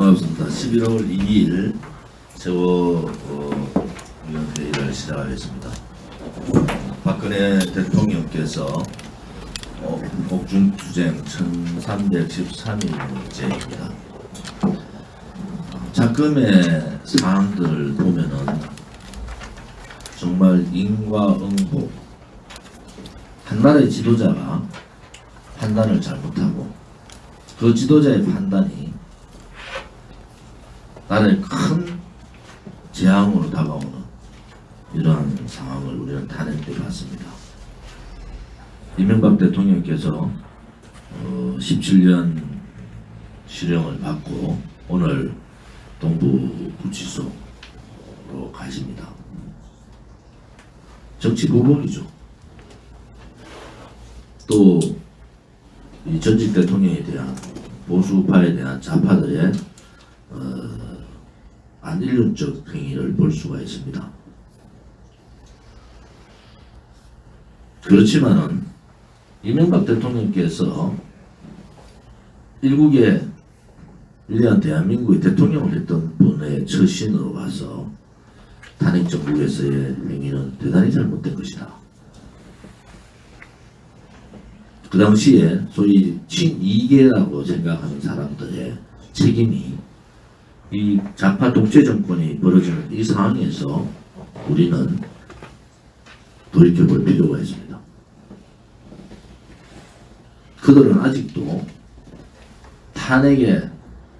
반갑습니다. 11월 2일 세워위원회의를 시작하겠습니다. 박근혜 대통령께서 옥중투쟁 1313일째입니다. 작금의 사항들을 보면은 정말 인과응보, 한 나라의 지도자가 판단을 잘못하고 그 지도자의 판단이 나라의 큰 재앙으로 다가오는 이러한 상황을 우리는 탄핵 때 봤습니다. 이명박 대통령께서 17년 실형을 받고 오늘 동부구치소로 가십니다. 정치 보복이죠. 또 이 전직 대통령에 대한 보수파에 대한 좌파들의 안인륜적 행위를 볼 수가 있습니다. 그렇지만은 이명박 대통령께서 일국의 위대한 대한민국의 대통령을 했던 분의 처신으로 봐서 탄핵 정국에서의 행위는 대단히 잘못된 것이다. 그 당시에 소위 친이계라고 생각하는 사람들의 책임이 이 좌파 독재 정권이 벌어지는 이 상황에서 우리는 돌이켜볼 필요가 있습니다. 그들은 아직도 탄핵의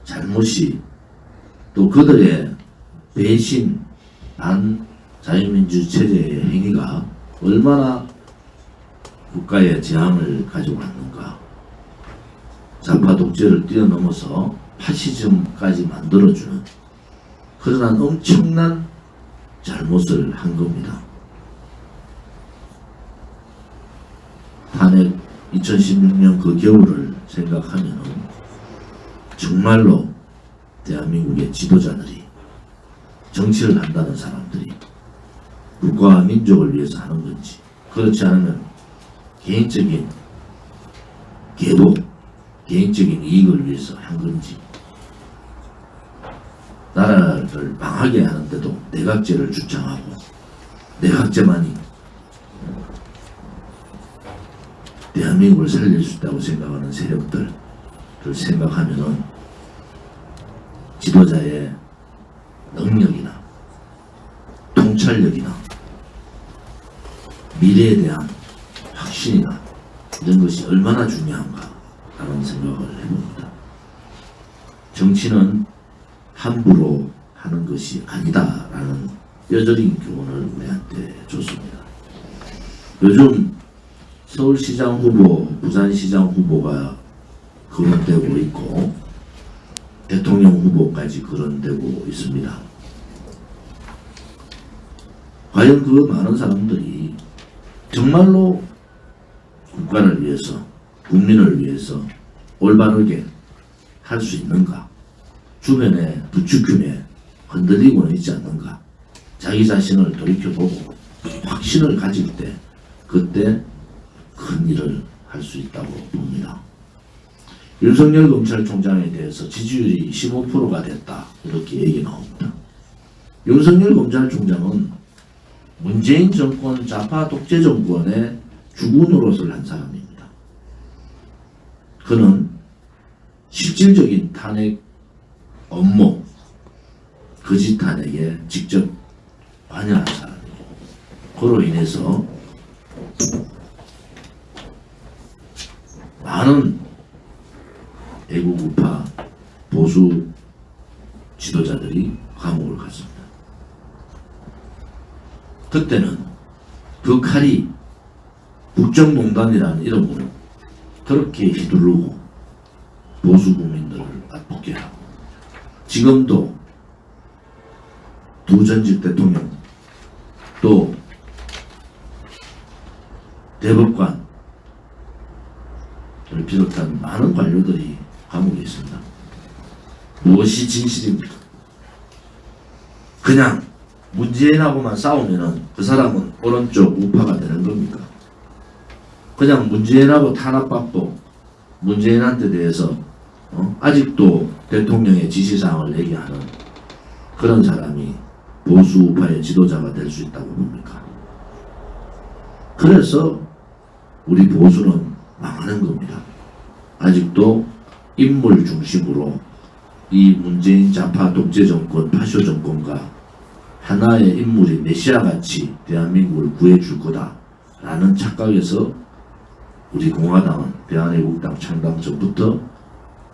잘못이 또 그들의 배신 반자유민주 체제의 행위가 얼마나 국가의 재앙을 가지고 왔는가, 좌파 독재를 뛰어넘어서 파시즘까지 만들어주는 그러한 엄청난 잘못을 한 겁니다. 탄핵 2016년 그 겨울을 생각하면 정말로 대한민국의 지도자들이, 정치를 한다는 사람들이 국가와 민족을 위해서 하는 건지, 그렇지 않으면 개인적인 계도, 개인적인 이익을 위해서 한 건지, 나라를 망하게 하는데도 내각제를 주창하고 내각제만이 대한민국을 살릴 수 있다고 생각하는 세력들을 생각하면은 지도자의 능력이나 통찰력이나 미래에 대한 확신이나 이런 것이 얼마나 중요한가 라는 생각을 해봅니다. 정치는 함부로 하는 것이 아니다라는 뼈저린 교훈을 우리한테 줬습니다. 요즘 서울시장 후보, 부산시장 후보가 거론되고 있고 대통령 후보까지 거론되고 있습니다. 과연 그 많은 사람들이 정말로 국가를 위해서, 국민을 위해서 올바르게 할 수 있는가? 주변의 부추김에 흔들리고는 있지 않는가? 자기 자신을 돌이켜보고 확신을 가질 때 그때 큰 일을 할 수 있다고 봅니다. 윤석열 검찰총장에 대해서 지지율이 15%가 됐다, 이렇게 얘기 나옵니다. 윤석열 검찰총장은 문재인 정권 좌파 독재 정권의 주구 노릇을 한 사람입니다. 그는 실질적인 탄핵 업무, 거짓 탄핵에 직접 관여한 사람이고, 그로 인해서 많은 애국우파 보수 지도자들이 감옥을 갔습니다. 그때는 그 칼이 국정농단이라는 이름으로 그렇게 휘두르고 보수 국민들을 아프게 하고, 지금도 두 전직 대통령 또 대법관을 비롯한 많은 관료들이 감옥에 있습니다. 무엇이 진실입니까? 그냥 문재인하고만 싸우면은 그 사람은 오른쪽 우파가 되는 겁니까? 그냥 문재인하고 탄압받고 문재인한테 대해서 아직도 대통령의 지시사항을 얘기하는 그런 사람이 보수 우파의 지도자가 될 수 있다고 봅니까? 그래서 우리 보수는 망하는 겁니다. 아직도 인물 중심으로 이 문재인 좌파 독재 정권, 파쇼 정권과 하나의 인물이 메시아같이 대한민국을 구해줄 거다라는 착각에서 우리 공화당은 대한애국당 창당 전부터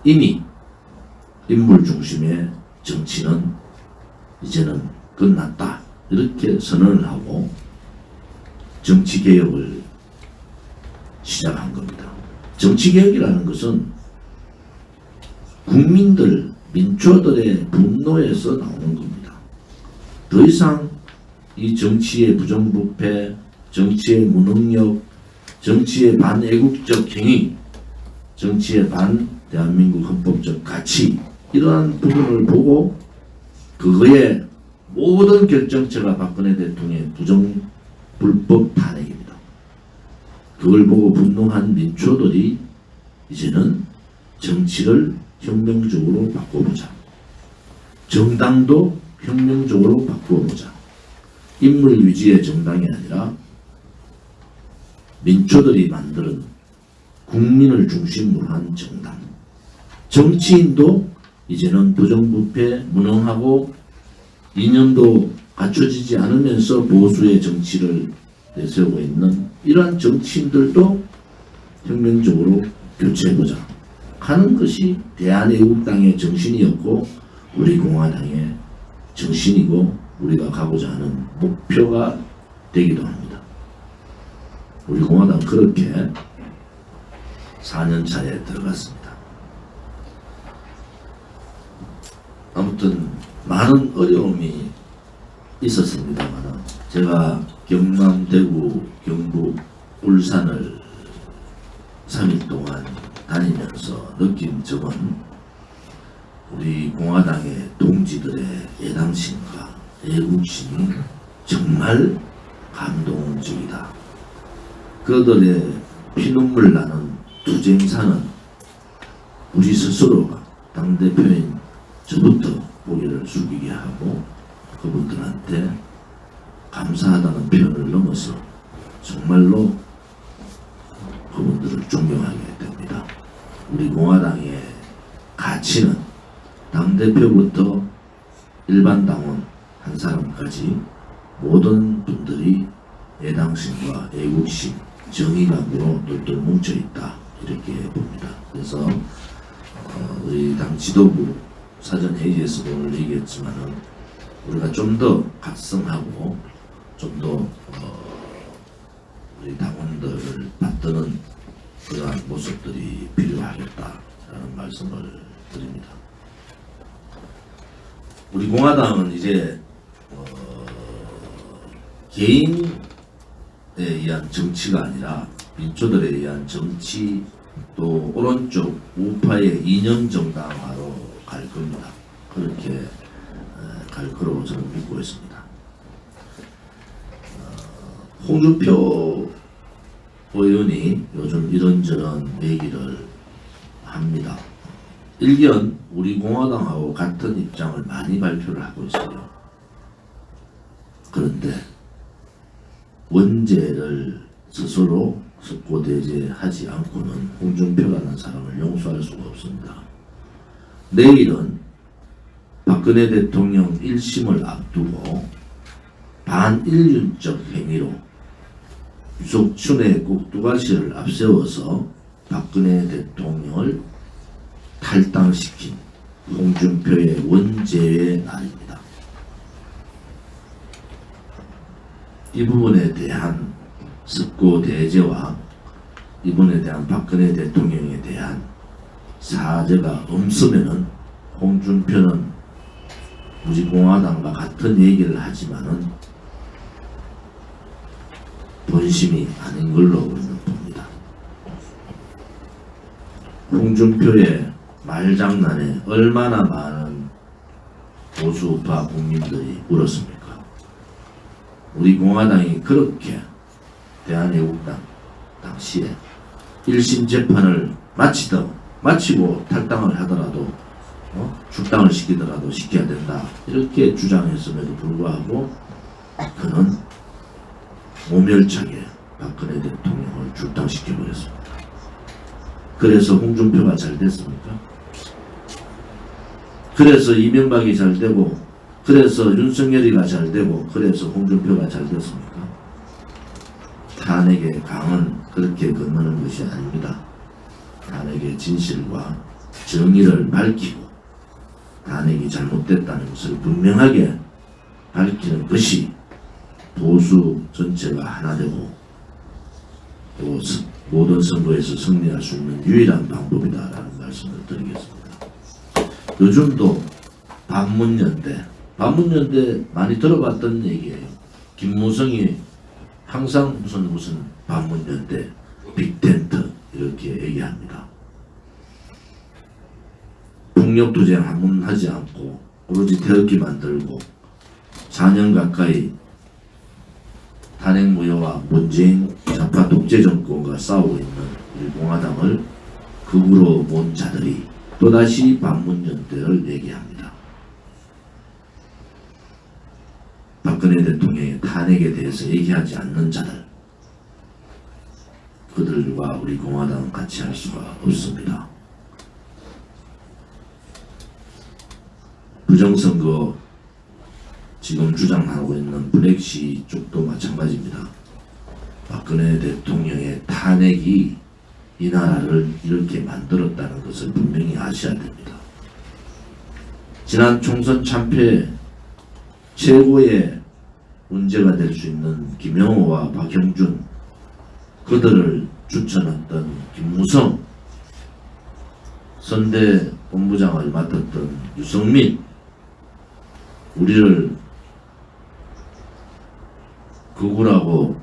이미 인물 중심의 정치는 이제는 끝났다 이렇게 선언을 하고 정치개혁을 시작한 겁니다. 정치개혁이라는 것은 국민들, 민초들의 분노에서 나오는 겁니다. 더 이상 이 정치의 부정부패, 정치의 무능력, 정치의 반애국적 행위, 정치의 반대한민국 헌법적 가치 이러한 부분을 보고 그거의 모든 결정체가 박근혜 대통령의 불법 탄핵입니다. 그걸 보고 분노한 민초들이 이제는 정치를 혁명적으로 바꿔보자. 정당도 혁명적으로 바꿔보자. 인물 위주의 정당이 아니라 민초들이 만드는 국민을 중심으로 한 정당. 정치인도 이제는 부정부패, 무능하고 이념도 갖춰지지 않으면서 보수의 정치를 내세우고 있는 이러한 정치인들도 혁명적으로 교체해보자 하는 것이 대한애국당의 정신이었고 우리 공화당의 정신이고 우리가 가고자 하는 목표가 되기도 합니다. 우리 공화당 그렇게 4년 차에 들어갔습니다. 아무튼 많은 어려움이 있었습니다만 제가 경남, 대구, 경북, 울산을 3일 동안 다니면서 느낀 점은 우리 공화당의 동지들의 애당심과 애국심이 정말 감동적이다. 그들의 피눈물 나는 투쟁사는 우리 스스로가 당대표인 저부터 고개를 숙이게 하고 그분들한테 감사하다는 표현을 넘어서 정말로 그분들을 존경하게 됩니다. 우리 공화당의 가치는 당대표부터 일반 당원 한 사람까지 모든 분들이 애당심과 애국심, 정의감으로 똘똘 뭉쳐있다 이렇게 봅니다. 그래서 우리 당 지도부 사전 회의에서도 오늘 얘기했지만은 우리가 좀 더 각성하고 좀 더 우리 당원들을 받드는 그러한 모습들이 필요하겠다라는 말씀을 드립니다. 우리 공화당은 이제 개인에 의한 정치가 아니라 민초들에 의한 정치 또 오른쪽 우파의 이념 정당화로 갈 겁니다. 그렇게 갈 거라고 저는 믿고 있습니다. 홍준표 의원이 요즘 이런저런 얘기를 합니다. 일견 우리 공화당하고 같은 입장을 많이 발표를 하고 있어요. 그런데 원죄를 스스로 석고대죄하지 않고는 홍준표라는 사람을 용서할 수가 없습니다. 내일은 박근혜 대통령 1심을 앞두고 반인륜적 행위로 유석춘의 꼭두가시를 앞세워서 박근혜 대통령을 탈당시킨 홍준표의 원죄의 날입니다. 이 부분에 대한 석고대죄와 이분에 대한 박근혜 대통령에 대한 사죄가 없으면은 홍준표는 우리공화당과 같은 얘기를 하지만은 본심이 아닌 걸로 우리는 봅니다. 홍준표의 말장난에 얼마나 많은 보수우파 국민들이 울었습니까? 우리 공화당이 그렇게 대한애국당 당시에 1심 재판을 마치던 마치고 탈당을 하더라도 출당을 시키더라도 시켜야 된다 이렇게 주장했음에도 불구하고 그는 모멸차게 박근혜 대통령을 출당시켜버렸습니다. 그래서 홍준표가 잘 됐습니까? 그래서 이명박이 잘 되고 그래서 윤석열이가 잘 되고 그래서 홍준표가 잘 됐습니까? 탄핵의 강은 그렇게 건너는 것이 아닙니다. 탄핵의 진실과 정의를 밝히고 탄핵이 잘못됐다는 것을 분명하게 밝히는 것이 보수 전체가 하나 되고 또 모든 선거에서 승리할 수 있는 유일한 방법이다라는 말씀을 드리겠습니다. 요즘도 반문연대 많이 들어봤던 얘기예요. 김무성이 항상 무슨 반문연대, 빅텐트 이렇게 얘기합니다. 폭력투쟁 한 번 하지 않고 오로지 태극기 만들고 4년 가까이 탄핵무효와 문재인 좌파 독재 정권과 싸우고 있는 우리 공화당을 극으로 몬 자들이 또다시 반문연대를 얘기합니다. 박근혜 대통령의 탄핵에 대해서 얘기하지 않는 자들, 그들과 우리 공화당은 같이 할 수가 없습니다. 부정선거 지금 주장하고 있는 블랙시 쪽도 마찬가지입니다. 박근혜 대통령의 탄핵이 이 나라를 이렇게 만들었다는 것을 분명히 아셔야 됩니다. 지난 총선 참패 최고의 문제가 될 수 있는 김영호와 박형준, 그들을 추천했던 김무성, 선대 본부장을 맡았던 유승민, 우리를 극우라고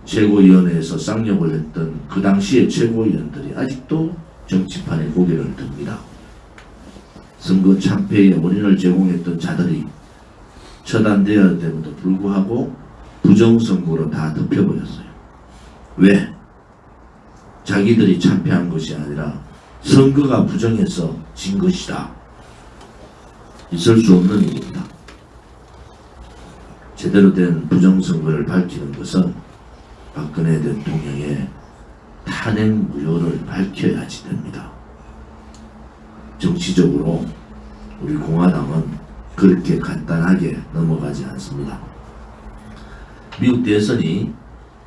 최고위원회에서 쌍욕을 했던 그 당시의 최고위원들이 아직도 정치판에 고개를 듭니다. 선거 참패의 원인을 제공했던 자들이 처단되어야 됨에도 불구하고 부정선거로 다 덮여버렸어요. 왜? 자기들이 참패한 것이 아니라 선거가 부정해서 진 것이다. 있을 수 없는 일입니다. 제대로 된 부정선거를 밝히는 것은 박근혜 대통령의 탄핵 무효를 밝혀야지 됩니다. 정치적으로 우리 공화당은 그렇게 간단하게 넘어가지 않습니다. 미국 대선이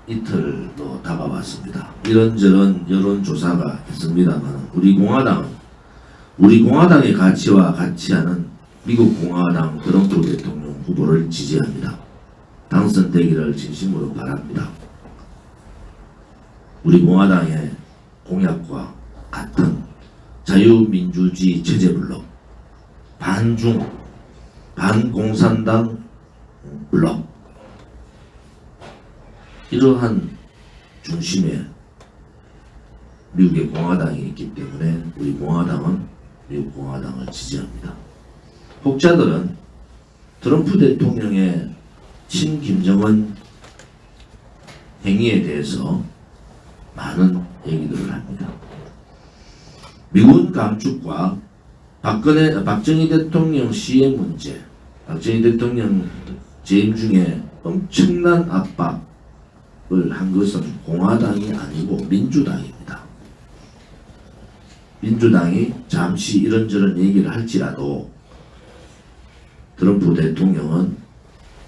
이틀로 다가왔습니다. 이런저런 여론조사가 있습니다만 우리 공화당의 가치와 같이 하는 미국 공화당 트럼프 대통령 후보를 지지합니다. 당선되기를 진심으로 바랍니다. 우리 공화당의 공약과 같은 자유민주주의 체제블록, 반중, 반공산당 블록, 이러한 중심에 미국의 공화당이 있기 때문에 우리 공화당은 미국 공화당을 지지합니다. 혹자들은 트럼프 대통령의 친김정은 행위에 대해서 많은 얘기들을 합니다. 미군 감축과 박정희 대통령 시해 문제, 박정희 대통령 재임 중에 엄청난 압박을 한 것은 공화당이 아니고 민주당입니다. 민주당이 잠시 이런저런 얘기를 할지라도 트럼프 대통령은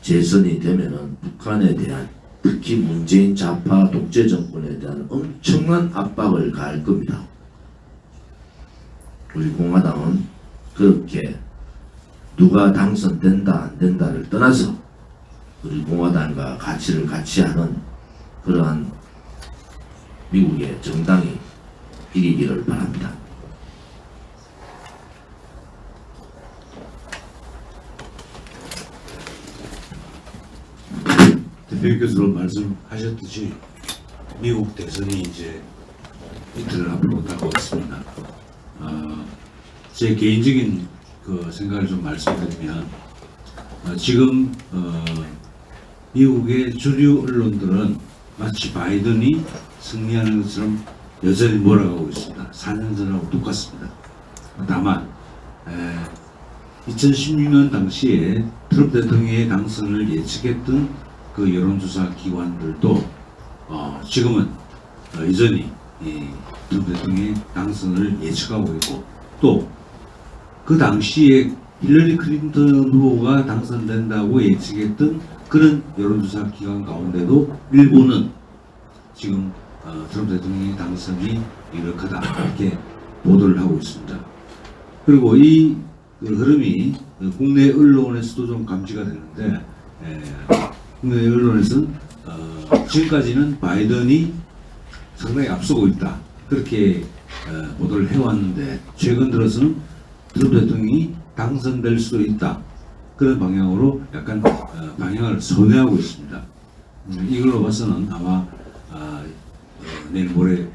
재선이 되면은 북한에 대한, 특히 문재인 좌파 독재 정권에 대한 엄청난 압박을 가할 겁니다. 우리 공화당은 그렇게 누가 당선된다 안 된다를 떠나서 우리 공화당과 가치를 같이 하는 그러한 미국의 정당이 이기기를 바랍니다. 대표께서 말씀하셨듯이 미국 대선이 이제 이틀 앞으로 다가왔습니다. 제 개인적인 그 생각을 좀 말씀드리면 지금 미국의 주류 언론들은 마치 바이든이 승리하는 것처럼 여전히 몰아가고 있습니다. 4년 전하고 똑같습니다. 다만 2016년 당시에 트럼프 대통령의 당선을 예측했던 그 여론조사 기관들도 지금은 여전히 이 트럼프 대통령의 당선을 예측하고 있고, 또 그 당시에 힐러리 클린턴 후보가 당선된다고 예측했던 그런 여론조사 기관 가운데도 일부는 지금 트럼프 대통령의 당선이 유력하다 이렇게 보도를 하고 있습니다. 그리고 이 흐름이 국내 언론에서도 좀 감지가 되는데, 국내 언론에서는 지금까지는 바이든이 상당히 앞서고 있다 그렇게 보도를 해왔는데, 최근 들어서는 트럼프 대통령이 당선될 수도 있다 그런 방향으로 약간 방향을 선회하고 있습니다. 이걸로 봐서는 아마 내일 모레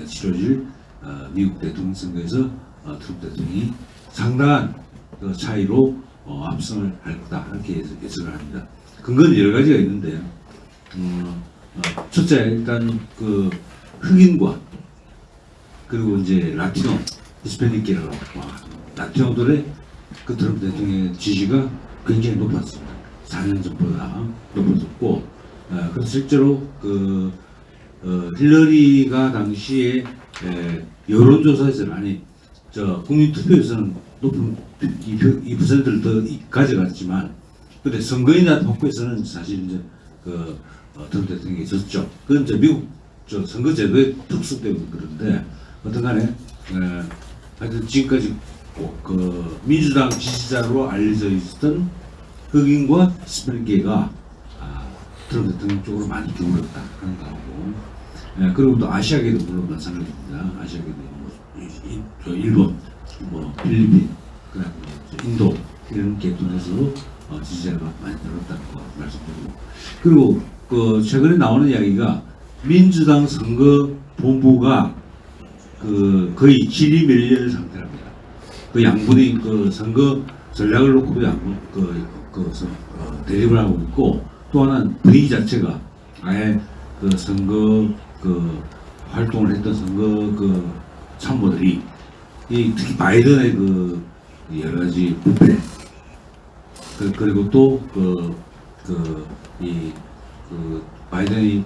치러질 미국 대통령 선거에서 트럼프 대통령이 상당한 그 차이로 압승을 할 거다 이렇게 예측을 합니다. 근거는 여러 가지가 있는데, 첫째 일단 그 흑인과 그리고 이제 라티노, 히스패닉계라고 라티노들의 그 트럼프 대통령의 지지가 굉장히 높았습니다. 4년 전보다 높아졌고, 그래서 실제로 그 힐러리가 당시에 여론조사에서는, 아니 국민 투표에서는 높은 2%를 더 가져갔지만, 근데 선거인이나 통계에서는 사실 이제 그 트럼프 대통령이 졌죠. 그건 이제 미국 선거제도의 특수 때문에 그런데, 어떤간에 하여튼 지금까지 그 민주당 지지자로 알려져 있었던 흑인과 히스패닉계가 트럼프 대통령 쪽으로 많이 기울었다 그런 거하고, 그리고 또 아시아계도 물론 마찬가지입니다. 아시아계도 일본, 필리핀, 그다음에 인도 이런 계통에서 지지자가 많이 늘었다는 거 말씀드리고, 그리고 그 최근에 나오는 이야기가 민주당 선거 본부가 그 거의 질이 밀리는 상태랍니다. 그 양분이 그 선거 전략을 놓고도 양분 대립을 하고 있고, 또 하나는 분위기 자체가 아예 그 선거 그 활동을 했던 선거 그 참모들이 특히 바이든의 그 여러 가지 부패, 그리고 또 바이든이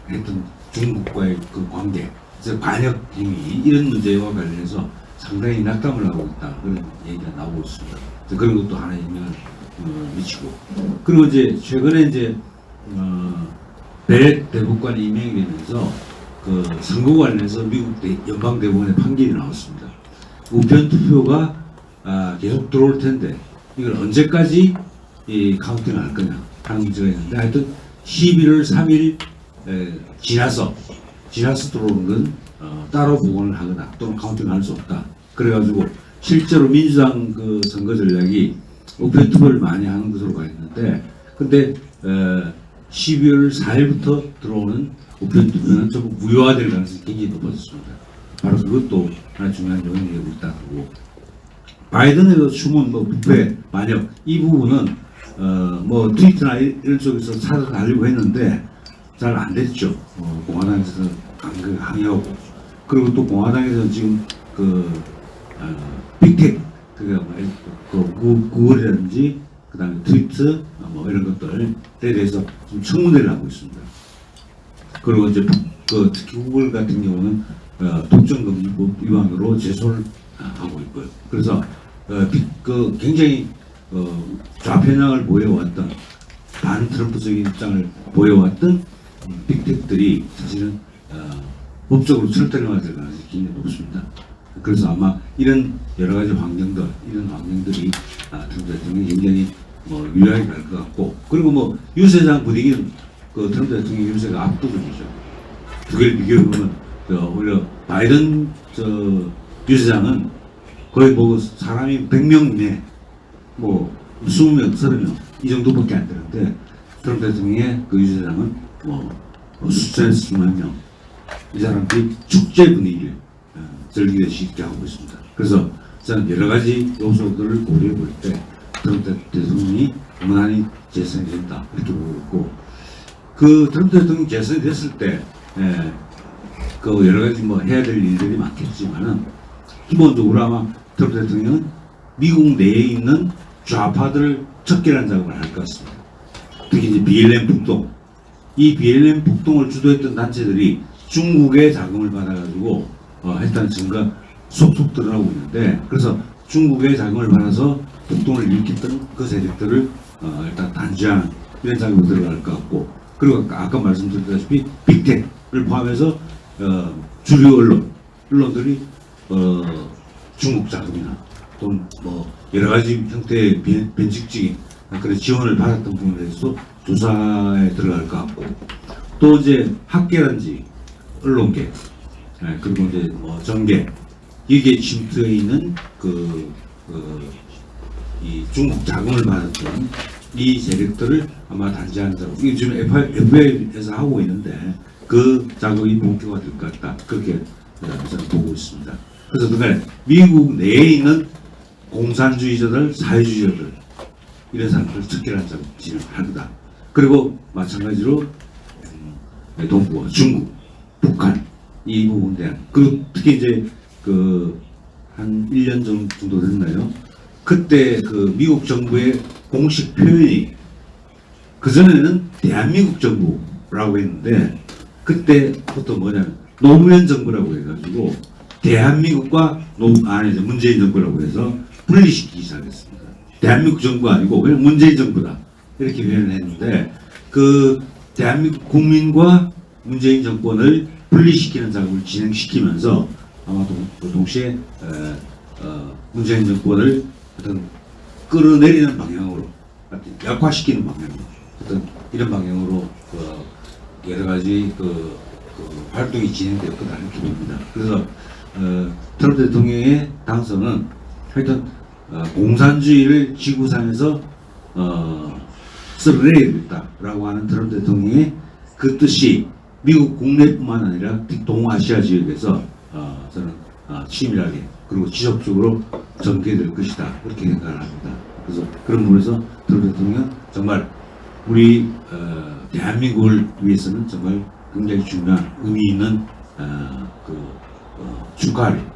했던 중국과의 그 관계, 반역 행위 이런 문제와 관련해서 상당히 낙담을 하고 있다 그런 얘기가 나오고 있습니다. 그런 것도 하나의 영향을 미치고, 그리고 이제 최근에 이제 배 대법관이 임명이 되면서 그 선거 관련해서 미국 연방 대법원의 판결이 나왔습니다. 우편 투표가 계속 들어올 텐데 이걸 언제까지 카운팅을 할 거냐 하는 문제가 있는데, 하여튼 11월 3일 지나서 들어오는 건 따로 보관을 하거나 또는 카운팅을 할 수 없다. 그래가지고 실제로 민주당 그 선거 전략이 우편 투표를 많이 하는 것으로 가 있는데, 근데 12월 4일부터 들어오는 우편 투표는 좀 무효화될 가능성이 굉장히 높아졌습니다. 바로 그것도 하나 중요한 요인이 되고 있다고. 바이든의 그 주문, 부패, 반역 이 부분은 트위터나 이런 쪽에서 찾아내려고 했는데 잘 안 됐죠. 공화당에서 항의하고, 그리고 또 공화당에서 지금 빅텍, 구글이라든지 그다음에 트위터 이런 것들에 대해서 좀 청문회를 하고 있습니다. 그리고 이제 특히 구글 같은 경우는 독점금지법 위반으로 제소를 하고 있고요. 그래서 굉장히 좌편향을 보여왔던 반 트럼프적인 입장을 보여왔던 빅텍들이 사실은 법적으로 철퇴를 맞을 가능성이 굉장히 높습니다. 그래서 아마 이런 여러 가지 환경들이 트럼프 대통령이 굉장히 유리하게 갈 것 같고, 그리고 유세장 분위기는 그 트럼프 대통령 유세가 압도적이죠. 두 개를 비교해보면 오히려 바이든 유세장은 거의 사람이 100명 이내 20명, 30명 이 정도밖에 안 되는데, 트럼프 대통령의 그 유세장은 수천에서 수만 명, 이 사람들이 축제 분위기를 즐기기 쉽게 하고 있습니다. 그래서 저는 여러 가지 요소들을 고려해 볼 때 트럼프 대통령이 무난히 재선이 된다 이렇게 보고 있고, 그 트럼프 대통령이 재선이 됐을 때 그 여러 가지 뭐 해야 될 일들이 많겠지만은 기본적으로 아마 트럼프 대통령은 미국 내에 있는 좌파들을 척결하는 작업을 할 것 같습니다. 특히 이제 BLM 북동, 이 BLM 북동을 주도했던 단체들이 중국의 자금을 받아가지고 했다는 증거가 속속 드러나고 있는데, 그래서 중국의 자금을 받아서 북동을 일으켰던 그 세력들을 일단 단죄하는 이런 작업이 들어갈 것 같고, 그리고 아까 말씀드렸다시피 빅텍을 포함해서 주류 언론들이 중국 자금이나 또는 뭐 여러 가지 형태의 변칙적인 그런 지원을 받았던 부분에 대해서 조사에 들어갈 것 같고, 또 이제 학계란지 언론계, 그리고 이제 뭐 정계, 이게 침투해 있는 이 중국 자금을 받았던 이 세력들을 아마 단죄하는 작업, 이게 지금 FBI에서 하고 있는데 그 작업이 본격화 될 것 같다, 그렇게 저는 보고 있습니다. 그래서 그간에 미국 내에 있는 공산주의자들, 사회주의자들, 이런 사람들을 척결하는 작업 진행할 거다. 그리고 마찬가지로 동북아, 중국, 북한 이 부분에 대한, 그리고 특히 이제 한 1년 정도 됐나요? 그때 미국 정부의 공식 표현이 그전에는 대한민국 정부라고 했는데, 그때부터 뭐냐면 노무현 정부라고 해가지고 대한민국과 문재인 정부라고 해서 분리시키기 시작했습니다. 대한민국 정부가 아니고 그냥 문재인 정부다, 이렇게 표현을 했는데, 그 대한민국 국민과 문재인 정권을 분리시키는 작업을 진행시키면서 아마 동시에 문재인 정권을 어떤 끌어내리는 방향으로, 약화시키는 방향으로, 어떤 이런 방향으로 여러 가지 활동이 진행될 거다, 이렇게 봅니다. 그래서 트럼프 대통령의 당선은 하여튼 공산주의를 지구상에서 쓸어내야겠다라고 하는 트럼프 대통령의 그 뜻이 미국 국내뿐만 아니라 동아시아 지역에서 저는 치밀하게 그리고 지속적으로 전개될 것이다, 그렇게 생각을 합니다. 그래서 그런 부분에서 트럼프 대통령은 정말 우리 대한민국을 위해서는 정말 굉장히 중요한 의미 있는 축하할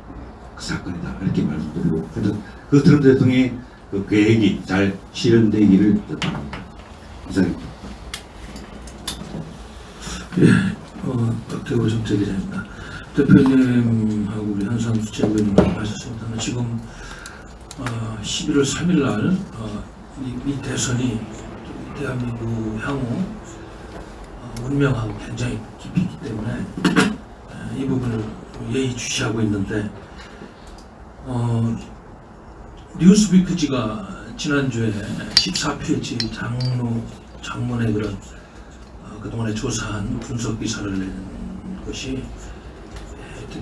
그 사건이다, 이렇게 말씀드리고, 하여튼 그 트럼프 대통령의 그 계획이 잘 실현되기를 바랍니다. 이상입니다. 예, 박태호 정책기자입니다. 대표님하고 우리 한상수 최고위원님 말씀하셨습니다만, 지금 11월 3일 날 이 대선이 대한민국 향후 운명하고 굉장히 깊이 있기 때문에 이 부분을 예의주시하고 있는데, 뉴스위크지가 지난주에 14페이지 장문의 그런 그동안에 조사한 분석 기사를 낸 것이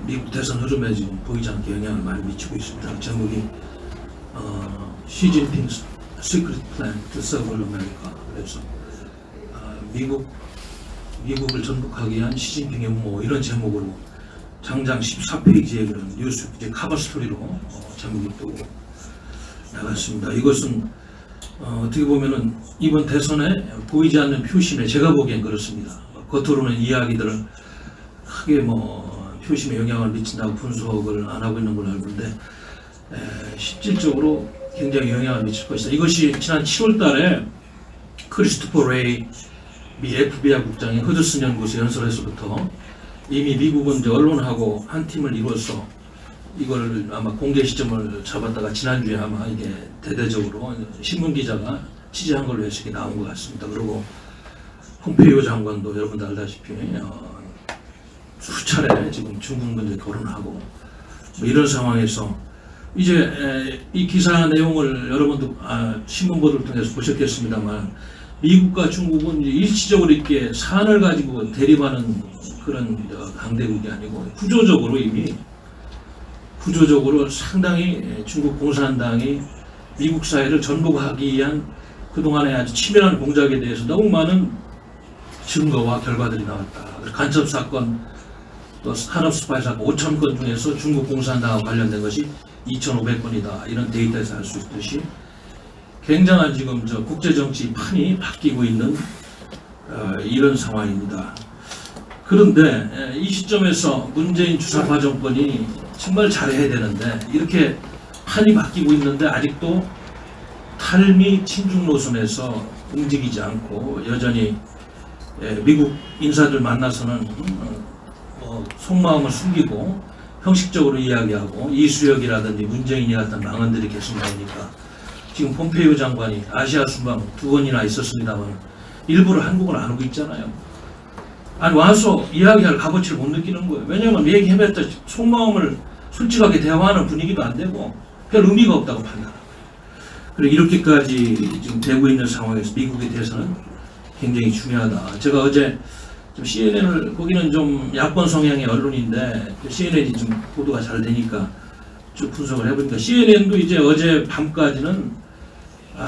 미국 대선 흐름에 지금 보이지 않게 영향을 많이 미치고 있습니다. 제목이 시진핑 시크릿 플랜 투 서브 아메리카. 그래서 미국을 전복하기 위한 시진핑의 음모, 이런 제목으로 장장 14페이지의 그런 뉴스 커버 스토리로 제목이 또 나갔습니다. 이것은 어떻게 보면은 이번 대선에 보이지 않는 표심에, 제가 보기엔 그렇습니다. 겉으로는 이야기들을 크게 표심에 영향을 미친다고 분석을 안 하고 있는 걸로 알고 있는데, 실질적으로 굉장히 영향을 미칠 것이다. 이것이 지난 7월 달에 크리스토퍼 레이 미 FBI 국장이 허드슨 연구소 연설에서부터 이미 미국은 이제 언론하고 한 팀을 이루어서 이걸 아마 공개 시점을 잡았다가 지난주에 아마 이게 대대적으로 신문 기자가 취재한 걸로 해석이 나온 것 같습니다. 그리고 폼페이오 장관도 여러분들 알다시피 수차례 지금 중국 문제 거론하고 이런 상황에서 이제 이 기사 내용을 여러분도 신문 보도를 통해서 보셨겠습니다만, 미국과 중국은 일시적으로 이렇게 사안을 가지고 대립하는 그런 강대국이 아니고 구조적으로 상당히 중국 공산당이 미국 사회를 전복하기 위한 그동안의 아주 치밀한 공작에 대해서 너무 많은 증거와 결과들이 나왔다. 간첩 사건, 또 산업 스파이 사건 5,000건 중에서 중국 공산당과 관련된 것이 2,500건이다. 이런 데이터에서 알 수 있듯이 굉장한 지금 국제 정치 판이 바뀌고 있는 이런 상황입니다. 그런데 이 시점에서 문재인 주사파 정권이 정말 잘해야 되는데 이렇게 판이 바뀌고 있는데 아직도 탈미 친중 노선에서 움직이지 않고 여전히 미국 인사들 만나서는 속마음을 숨기고 형식적으로 이야기하고 이수혁이라든지 문재인이 같은 망언들이 계속 나오니까 지금 폼페이오 장관이 아시아 순방 2번이나 있었습니다만 일부러 한국을 안 오고 있잖아요. 아니 와서 이야기할 값어치를 못 느끼는 거예요. 왜냐하면 얘기해봤자 속마음을 솔직하게 대화하는 분위기도 안 되고 별 의미가 없다고 판단합니다. 그리고 이렇게까지 지금 되고 있는 상황에서 미국에 대해서는 굉장히 중요하다. 제가 어제 좀 CNN을 거기는 좀 야권 성향의 언론인데 CNN이 좀 보도가 잘 되니까 쭉 분석을 해보니까 CNN도 이제 어제 밤까지는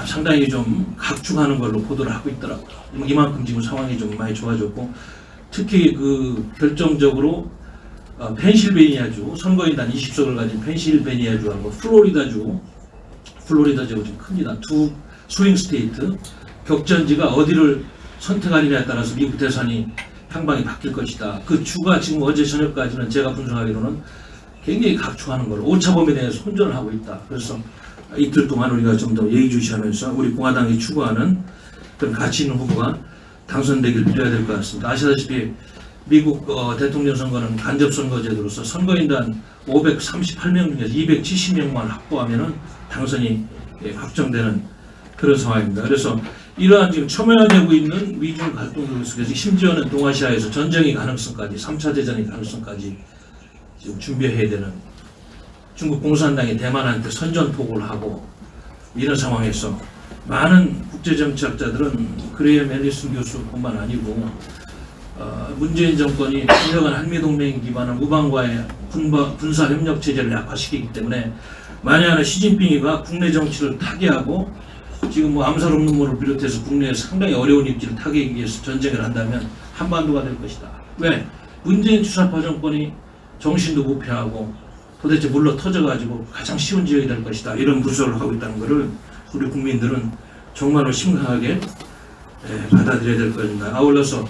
상당히 좀 각축하는 걸로 보도를 하고 있더라고요. 이만큼 지금 상황이 좀 많이 좋아졌고 특히 그 결정적으로 펜실베니아주 선거인단 20석을 가진 펜실베니아주하고 플로리다주가 좀 큽니다. 두 스윙 스테이트 격전지가 어디를 선택하느냐에 따라서 미국 대선이 향방이 바뀔 것이다. 그 주가 지금 어제 저녁까지는 제가 분석하기로는 굉장히 각축하는 걸로 오차범위에 대해서 혼전을 하고 있다. 그래서 이틀 동안 우리가 좀 더 예의주시하면서 우리 공화당이 추구하는 그런 가치 있는 후보가 당선되길 빌어야 될 것 같습니다. 아시다시피 미국 대통령 선거는 간접선거제도로서 선거인단 538명 중에서 270명만 확보하면은 당선이 확정되는 그런 상황입니다. 그래서 이러한 지금 첨예화되고 있는 미중 갈등 속에서 심지어는 동아시아에서 전쟁의 가능성까지 3차 대전의 가능성까지 지금 준비해야 되는 중국 공산당이 대만한테 선전포고를 하고 이런 상황에서 많은 국제정치학자들은 그레이엄 앨리슨 교수뿐만 아니고 문재인 정권이 강력한 한미동맹 기반한 우방과의 군사협력 체제를 약화시키기 때문에 만약에 시진핑이가 국내 정치를 타개하고 지금 뭐 암살없는 눈물을 비롯해서 국내에 상당히 어려운 입지를 타개하기 위해서 전쟁을 한다면 한반도가 될 것이다. 왜? 문재인 주사파 정권이 정신도 부패하고 도대체 물러 터져가지고 가장 쉬운 지역이 될 것이다. 이런 분석을 하고 있다는 것을 우리 국민들은 정말로 심각하게 받아들여야 될 것입니다. 아울러서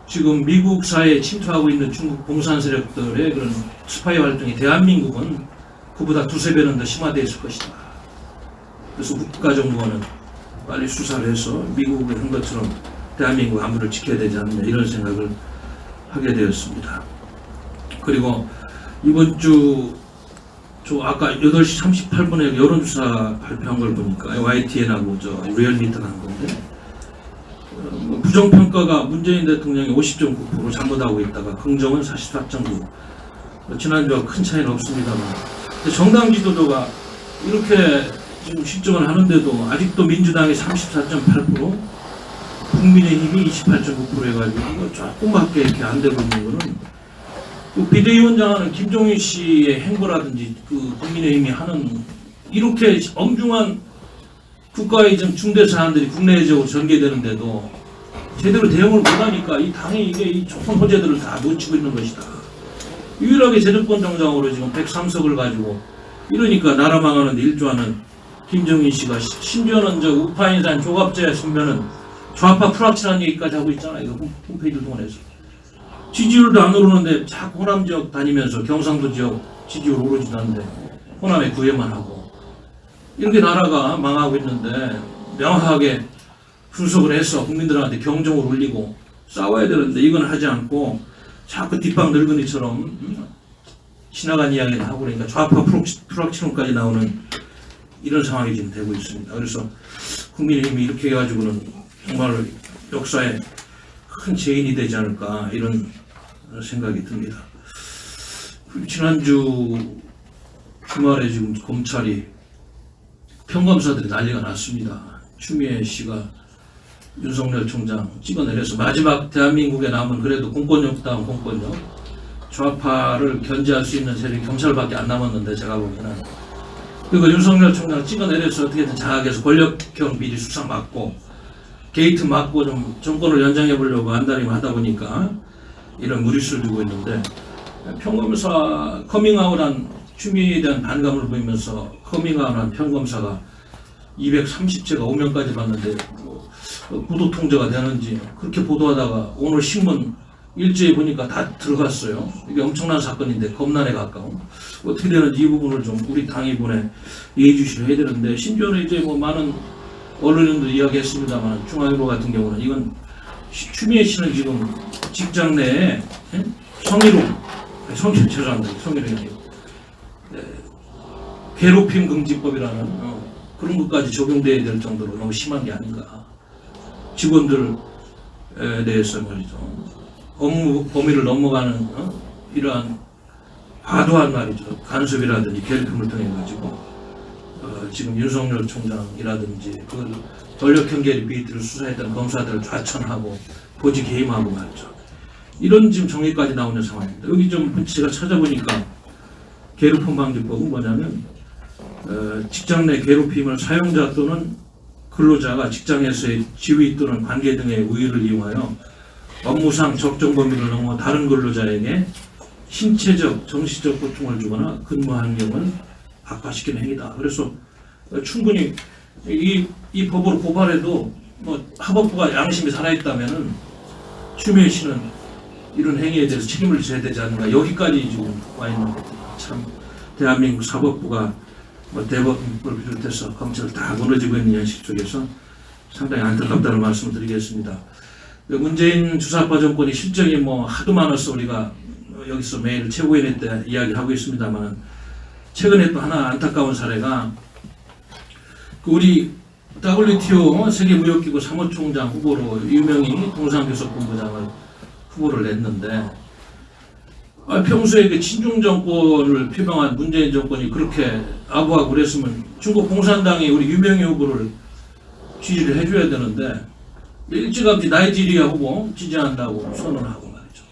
지금 미국 사회에 침투하고 있는 중국 공산 세력들의 그런 스파이 활동이 대한민국은 그보다 두세 배는 더 심화되어 있을 것이다. 그래서 국가정보원은 빨리 수사를 해서 미국이 한 것처럼 대한민국 안보를 지켜야 되지 않느냐 이런 생각을 하게 되었습니다. 그리고 이번 주 아까 8시 38분에 여론조사 발표한 걸 보니까 YTN하고 리얼미터가 한 건데 부정평가가 문재인 대통령이 50.9% 잘못하고 있다가 긍정은 44.9%. 지난주와 큰 차이는 없습니다만 정당 지도도가 이렇게 지금 실정을 하는데도 아직도 민주당이 34.8% 국민의힘이 28.9% 해가지고 조금밖에 이렇게 안 되고 있는 거는 그 비대위원장하는 김종인 씨의 행보라든지 그 국민의힘이 하는 이렇게 엄중한 국가의 좀 중대 사안들이 국내적으로 전개되는데도 제대로 대응을 못하니까 이 당이 이게 이 좋은 호재들을 다 놓치고 있는 것이다. 유일하게 제도권 정당으로 지금 103석을 가지고 이러니까 나라 망하는데 일조하는 김정인 씨가 심지어는 우파 인사인 조갑재 선배는 좌파 프락치라는 얘기까지 하고 있잖아요. 이거 홈페이지 통해서 지지율도 안 오르는데 자꾸 호남 지역 다니면서 경상도 지역 지지율 오르지도 않는데 호남에 구애만 하고 이렇게 나라가 망하고 있는데 명확하게 분석을 해서 국민들한테 경종을 울리고 싸워야 되는데 이건 하지 않고 자꾸 뒷방 늙은이처럼 지나간 이야기를 하고 그러니까 좌파 프락치론까지 나오는 이런 상황이 지금 되고 있습니다. 그래서 국민의힘이 이렇게 해가지고는 정말 역사에 큰 죄인이 되지 않을까 이런 생각이 듭니다. 지난주 주말에 지금 검찰이 평검사들이 난리가 났습니다. 추미애 씨가 윤석열 총장 찍어내려서 마지막 대한민국에 남은 그래도 공권력다운 공권력 좌파를 견제할 수 있는 세력이 경찰밖에 안 남았는데 제가 보기에는 그리고 윤석열 총장 찍어내려서 어떻게든 장악해서 권력형 비리 수사 막고 게이트 막고 좀 정권을 연장해 보려고 안달이고 하다 보니까 이런 무리수를 두고 있는데 평검사 커밍아웃한 추미애에 대한 반감을 보이면서 커밍아웃한 평검사가 230제가 5명까지 봤는데 구도 통제가 되는지 그렇게 보도하다가 오늘 신문 일제히 보니까 다 들어갔어요. 이게 엄청난 사건인데 겁난에 가까운. 어떻게 되는지 이 부분을 좀 우리 당이 이번에 예의주시를 해야 되는데, 심지어는 이제 뭐 많은 언론인들 이야기했습니다만 중앙일보 같은 경우는 이건 추미애 씨는 지금 직장 내에 죄송합니다. 성희롱이 아니고 괴롭힘 금지법이라는 그런 것까지 적용돼야 될 정도로 너무 심한 게 아닌가. 직원들에 대해서 말이죠. 업무 범위를 넘어가는 이러한 과도한 말이죠. 간섭이라든지 괴롭힘을 통해 가지고 지금 윤석열 총장이라든지 그 권력형계 비리를 수사했던 검사들을 좌천하고 보직 해임하고 말이죠. 이런 지금 정의까지 나오는 상황입니다. 여기 좀 제가 찾아보니까 괴롭힘 방지법은 뭐냐면 직장 내 괴롭힘을 사용자 또는 근로자가 직장에서의 지위 또는 관계 등의 우위를 이용하여 업무상 적정 범위를 넘어 다른 근로자에게 신체적, 정신적 고통을 주거나 근무 환경을 악화시키는 행위다. 그래서 충분히 이 법으로 고발해도 뭐 하법부가 양심이 살아있다면은 추미애 씨는 이런 행위에 대해서 책임을 져야 되지 않는가. 여기까지 지금 와 있는 겁니다. 참 대한민국 사법부가 뭐 대법을 비롯해서 검찰을 다 무너지고 있는 현실 속에서 상당히 안타깝다는 말씀을 드리겠습니다. 문재인 주사파 정권이 실정이 뭐 하도 많아서 우리가 여기서 매일 최고위원 때 이야기하고 있습니다만, 최근에 또 하나 안타까운 사례가 우리 WTO 세계무역기구 사무총장 후보로 유명희 동상교섭본부장을 후보를 냈는데, 평소에 그 친중 정권을 표방한 문재인 정권이 그렇게 아부하고 그랬으면 중국 공산당이 우리 유명희 후보를 지지를 해줘야 되는데, 일찌감치 나이지리아 후보 지지한다고 선언하고 말이죠.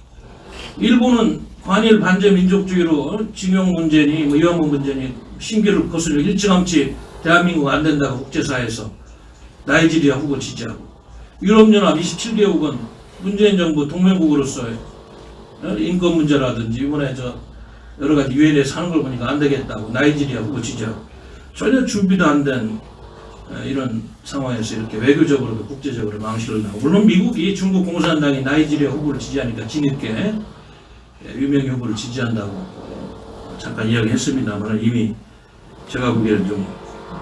일본은 관일 반제 민족주의로 징용 문제니 뭐 위안부 문제니 신기를 거슬려 일찌감치 대한민국 안 된다고 국제사회에서 나이지리아 후보 지지하고, 유럽연합 27개국은 문재인 정부 동맹국으로서 인권 문제라든지 이번에 여러 가지 유엔에 사는 걸 보니까 안 되겠다고 나이지리아 후보 지지하고, 전혀 준비도 안 된 이런 상황에서 이렇게 외교적으로도 국제적으로 망실을 나고, 물론 미국이 중국 공산당이 나이지리아 후보를 지지하니까 뒤늦게 유명희 후보를 지지한다고 잠깐 이야기했습니다만 이미 제가 보기에는 좀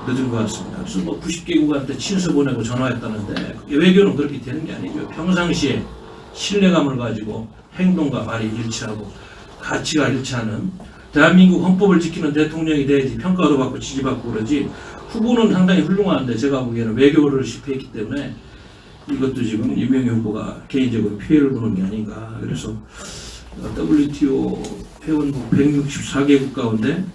늦은 것 같습니다. 그래서 뭐 90개국한테 친서 보내고 전화했다는데, 외교는 그렇게 되는 게 아니죠. 평상시에 신뢰감을 가지고 행동과 말이 일치하고 가치가 일치하는 대한민국 헌법을 지키는 대통령이 돼야지 평가도 받고 지지받고 그러지, 후보는 상당히 훌륭한데 제가 보기에는 외교를 실패했기 때문에 이것도 지금 유명희 후보가 개인적으로 피해를 보는 게 아닌가. 그래서 WTO 회원국 164개국 가운데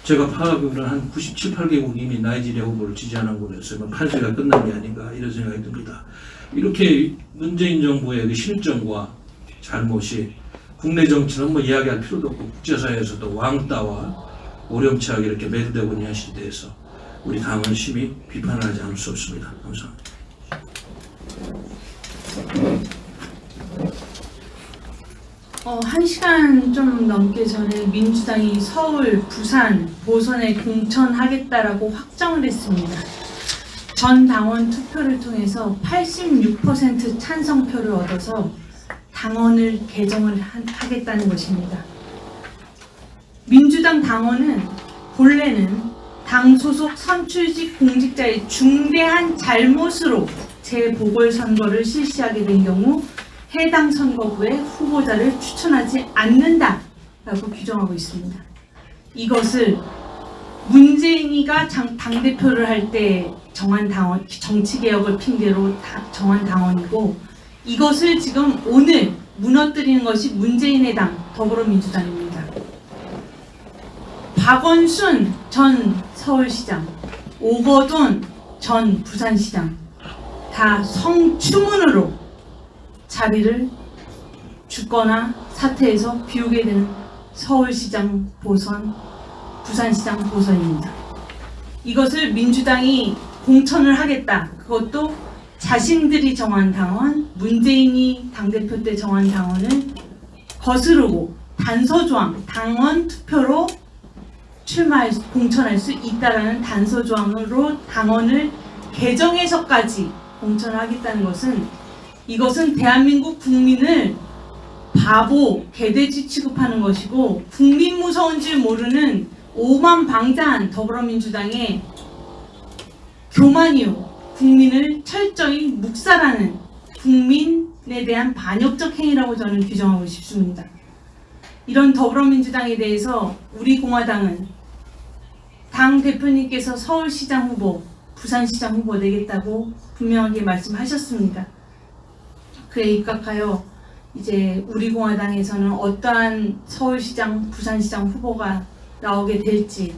제가 파악하기로는 한 97, 8개국이 이미 나이지리아 후보를 지지하는 걸로 해서 판세가 끝난 게 아닌가 이런 생각이 듭니다. 이렇게 문재인 정부의 그 실정과 잘못이 국내 정치는 뭐 이야기할 필요도 없고 국제사회에서도 왕따와 오렴치하게 이렇게 매도되고 있는 현실에 대해서 우리 당은 심히 비판을 하지 않을 수 없습니다. 감사합니다. 한 시간 좀 넘게 전에 민주당이 서울, 부산, 보선에 공천하겠다라고 확정을 했습니다. 전 당원 투표를 통해서 86% 찬성표를 얻어서 당원을 개정을 하겠다는 것입니다. 민주당 당원은 본래는 당 소속 선출직 공직자의 중대한 잘못으로 재보궐선거를 실시하게 된 경우 해당 선거구에 후보자를 추천하지 않는다라고 규정하고 있습니다. 이것을 문재인이가 당대표를 할 때 정한 당원, 정치개혁을 핑계로 정한 당원이고, 이것을 지금 오늘 무너뜨리는 것이 문재인의 당 더불어민주당입니다. 박원순 전 서울시장, 오거돈 전 부산시장 다 성추문으로 자리를 죽거나 사퇴해서 비우게 되는 서울시장 보선, 부산시장 보선입니다. 이것을 민주당이 공천을 하겠다. 그것도 자신들이 정한 당원, 문재인이 당대표 때 정한 당원을 거스르고 단서조항, 당원 투표로 공천할 수 있다라는 단서조항으로 당원을 개정해서까지 공천을 하겠다는 것은, 이것은 대한민국 국민을 바보, 개돼지 취급하는 것이고 국민 무서운 줄 모르는 오만방자한 더불어민주당의 교만이요, 국민을 철저히 묵살하는 국민에 대한 반역적 행위라고 저는 규정하고 싶습니다. 이런 더불어민주당에 대해서 우리 공화당은 당 대표님께서 서울시장 후보, 부산시장 후보 내겠다고 분명하게 말씀하셨습니다. 그에 입각하여 이제 우리 공화당에서는 어떠한 서울시장, 부산시장 후보가 나오게 될지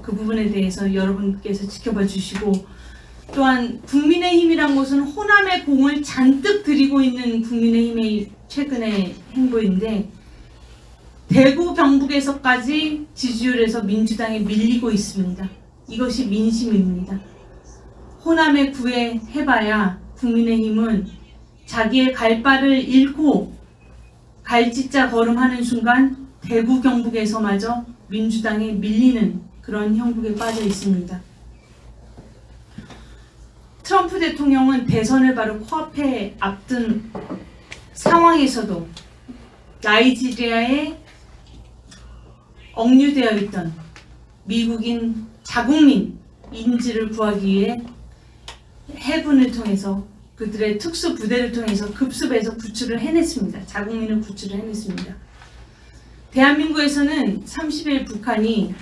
그 부분에 대해서 여러분께서 지켜봐 주시고, 또한 국민의힘이란 곳은 호남의 공을 잔뜩 들이고 있는 국민의힘의 최근의 행보인데 대구 경북에서까지 지지율에서 민주당에 밀리고 있습니다. 이것이 민심입니다. 호남에 구애해봐야 국민의힘은 자기의 갈 바를 잃고 갈짓자 걸음하는 순간 대구 경북에서마저 민주당에 밀리는 그런 형국에 빠져 있습니다. 트럼프 대통령은 대선을 바로 코앞에 앞둔 상황에서도 나이지리아에 억류되어 있던 미국인 자국민 인질을 구하기 위해 해군을 통해서 그들의 특수 부대를 통해서 급습해서 구출을 해냈습니다. 자국민을 구출을 해냈습니다. 대한민국에서는 30일 북한이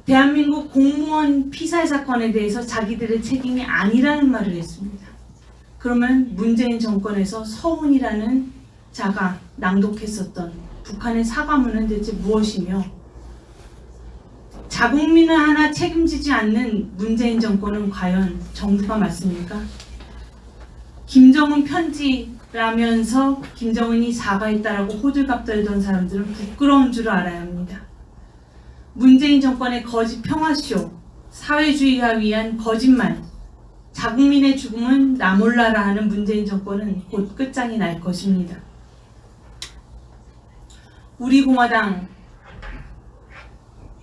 대한민국 공무원 피살 사건에 대해서 자기들의 책임이 아니라는 말을 했습니다. 그러면 문재인 정권에서 서훈이라는 자가 낭독했었던 북한의 사과문은 대체 무엇이며, 자국민을 하나 책임지지 않는 문재인 정권은 과연 정부가 맞습니까? 김정은 편지라면서 김정은이 사과했다라고 호들갑 떨던 사람들은 부끄러운 줄 알아야 합니다. 문재인 정권의 거짓 평화쇼, 사회주의가 위한 거짓말, 자국민의 죽음은 나 몰라라 하는 문재인 정권은 곧 끝장이 날 것입니다. 우리 공화당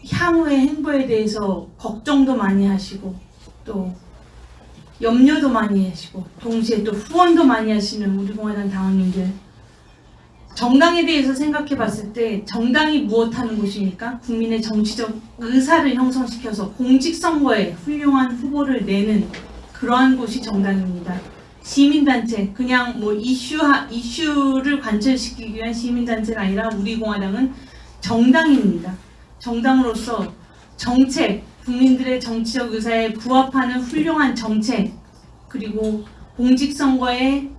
향후의 행보에 대해서 걱정도 많이 하시고 또 염려도 많이 하시고 동시에 또 후원도 많이 하시는 우리 공화당 당원님들, 정당에 대해서 생각해 봤을 때 정당이 무엇하는 곳입니까? 국민의 정치적 의사를 형성시켜서 공직선거에 훌륭한 후보를 내는 그러한 곳이 정당입니다. 시민단체, 그냥 뭐 이슈를 관철시키기 위한 시민단체가 아니라 우리 공화당은 정당입니다. 정당으로서 정책, 국민들의 정치적 의사에 부합하는 훌륭한 정책, 그리고 공직선거에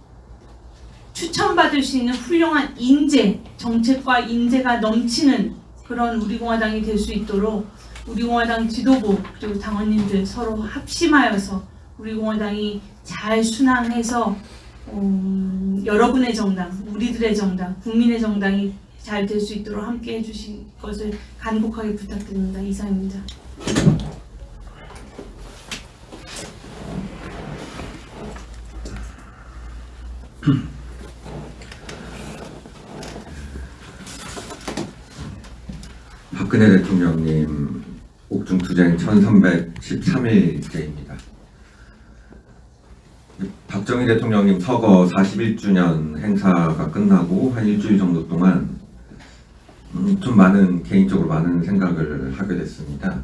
추천받을 수 있는 훌륭한 인재, 정책과 인재가 넘치는 그런 우리 공화당이 될 수 있도록 우리 공화당 지도부 그리고 당원님들 서로 합심하여서 우리 공화당이 잘 순항해서 여러분의 정당, 우리들의 정당, 국민의 정당이 잘 될 수 있도록 함께 해주실 것을 간곡하게 부탁드립니다. 이상입니다. 박근혜 대통령님 옥중투쟁 1313일째입니다. 박정희 대통령님 서거 41주년 행사가 끝나고 한 일주일 정도 동안 좀 개인적으로 많은 생각을 하게 됐습니다.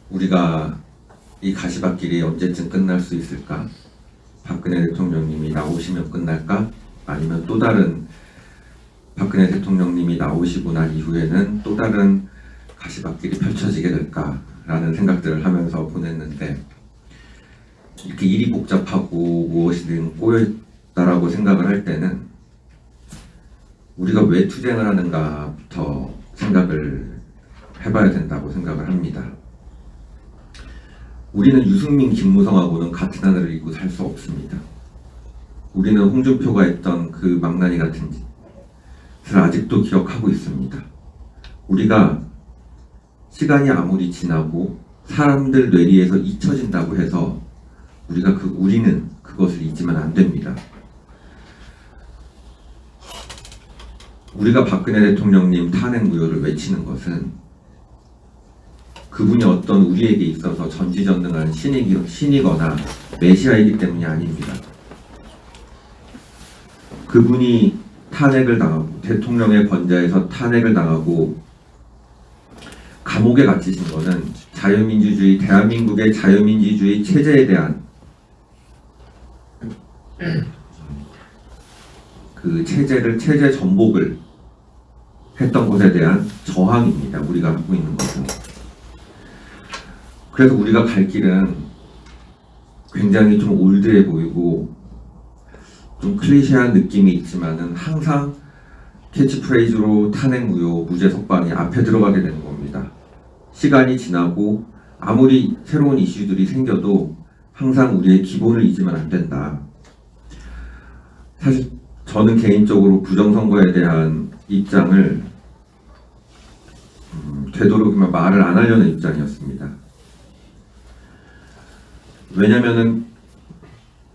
우리가 이 가시밭길이 언제쯤 끝날 수 있을까? 박근혜 대통령님이 나오시면 끝날까? 아니면 또 다른 박근혜 대통령님이 나오시고 난 이후에는 또 다른 가시밭길이 펼쳐지게 될까라는 생각들을 하면서 보냈는데, 이렇게 일이 복잡하고 무엇이든 꼬여있다라고 생각을 할 때는 우리가 왜 투쟁을 하는가부터 생각을 해봐야 된다고 생각을 합니다. 우리는 유승민, 김무성하고는 같은 하늘을 입고 살 수 없습니다. 우리는 홍준표가 했던 그 망나니 같은 짓을 아직도 기억하고 있습니다. 우리가 시간이 아무리 지나고 사람들 뇌리에서 잊혀진다고 해서 우리는 그것을 잊으면 안 됩니다. 우리가 박근혜 대통령님 탄핵 무효를 외치는 것은 그분이 어떤 우리에게 있어서 전지전능한 신이거나 메시아이기 때문이 아닙니다. 그 그분이 탄핵을 당하고 대통령의 권좌에서 탄핵을 당하고 감옥에 갇히신 거는 자유민주주의, 대한민국의 자유민주주의 체제에 대한 그 체제 전복을 했던 것에 대한 저항입니다. 우리가 하고 있는 것은. 그래서 우리가 갈 길은 굉장히 좀 올드해 보이고 좀 클리셰한 느낌이 있지만은 항상 캐치프레이즈로 탄핵무효, 무죄 석방이 앞에 들어가게 되는 겁니다. 시간이 지나고 아무리 새로운 이슈들이 생겨도 항상 우리의 기본을 잊으면 안 된다. 사실 저는 개인적으로 부정선거에 대한 입장을 되도록이면 말을 안 하려는 입장이었습니다. 왜냐면은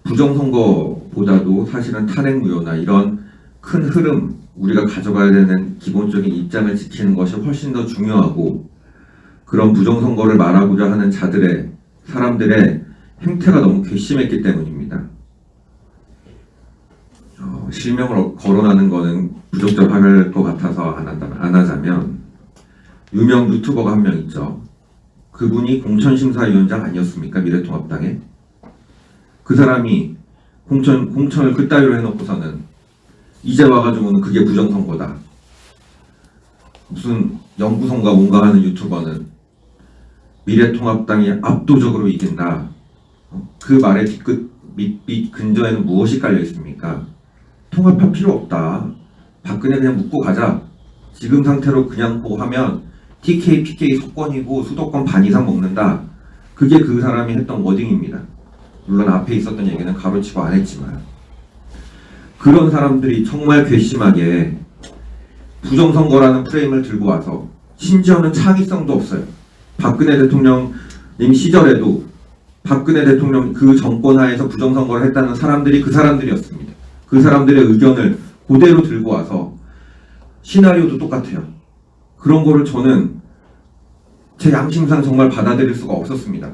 부정선거보다도 사실은 탄핵무효나 이런 큰 흐름, 우리가 가져가야 되는 기본적인 입장을 지키는 것이 훨씬 더 중요하고, 그런 부정선거를 말하고자 하는 사람들의 행태가 너무 괘씸했기 때문입니다. 실명을 거론하는 거는 부적절할 것 같아서 안 하자면, 유명 유튜버가 한 명 있죠. 그분이 공천심사위원장 아니었습니까? 미래통합당에. 그 사람이 공천을 그따위로 해놓고서는 이제 와가지고는 그게 부정선거다. 무슨 연구선거 뭔가 하는 유튜버는 미래통합당이 압도적으로 이긴다. 그 말의 밑 근저에는 무엇이 깔려 있습니까? 통합할 필요 없다. 박근혜 그냥 묻고 가자. 지금 상태로 그냥 하면 TK, PK 석권이고 수도권 반 이상 먹는다. 그게 그 사람이 했던 워딩입니다. 물론 앞에 있었던 얘기는 가로치고 안 했지만, 그런 사람들이 정말 괘씸하게 부정선거라는 프레임을 들고 와서, 심지어는 창의성도 없어요. 박근혜 대통령님 시절에도 박근혜 대통령 그 정권 하에서 부정선거를 했다는 사람들이 그 사람들이었습니다. 그 사람들의 의견을 그대로 들고 와서 시나리오도 똑같아요. 그런 거를 저는 제 양심상 정말 받아들일 수가 없었습니다.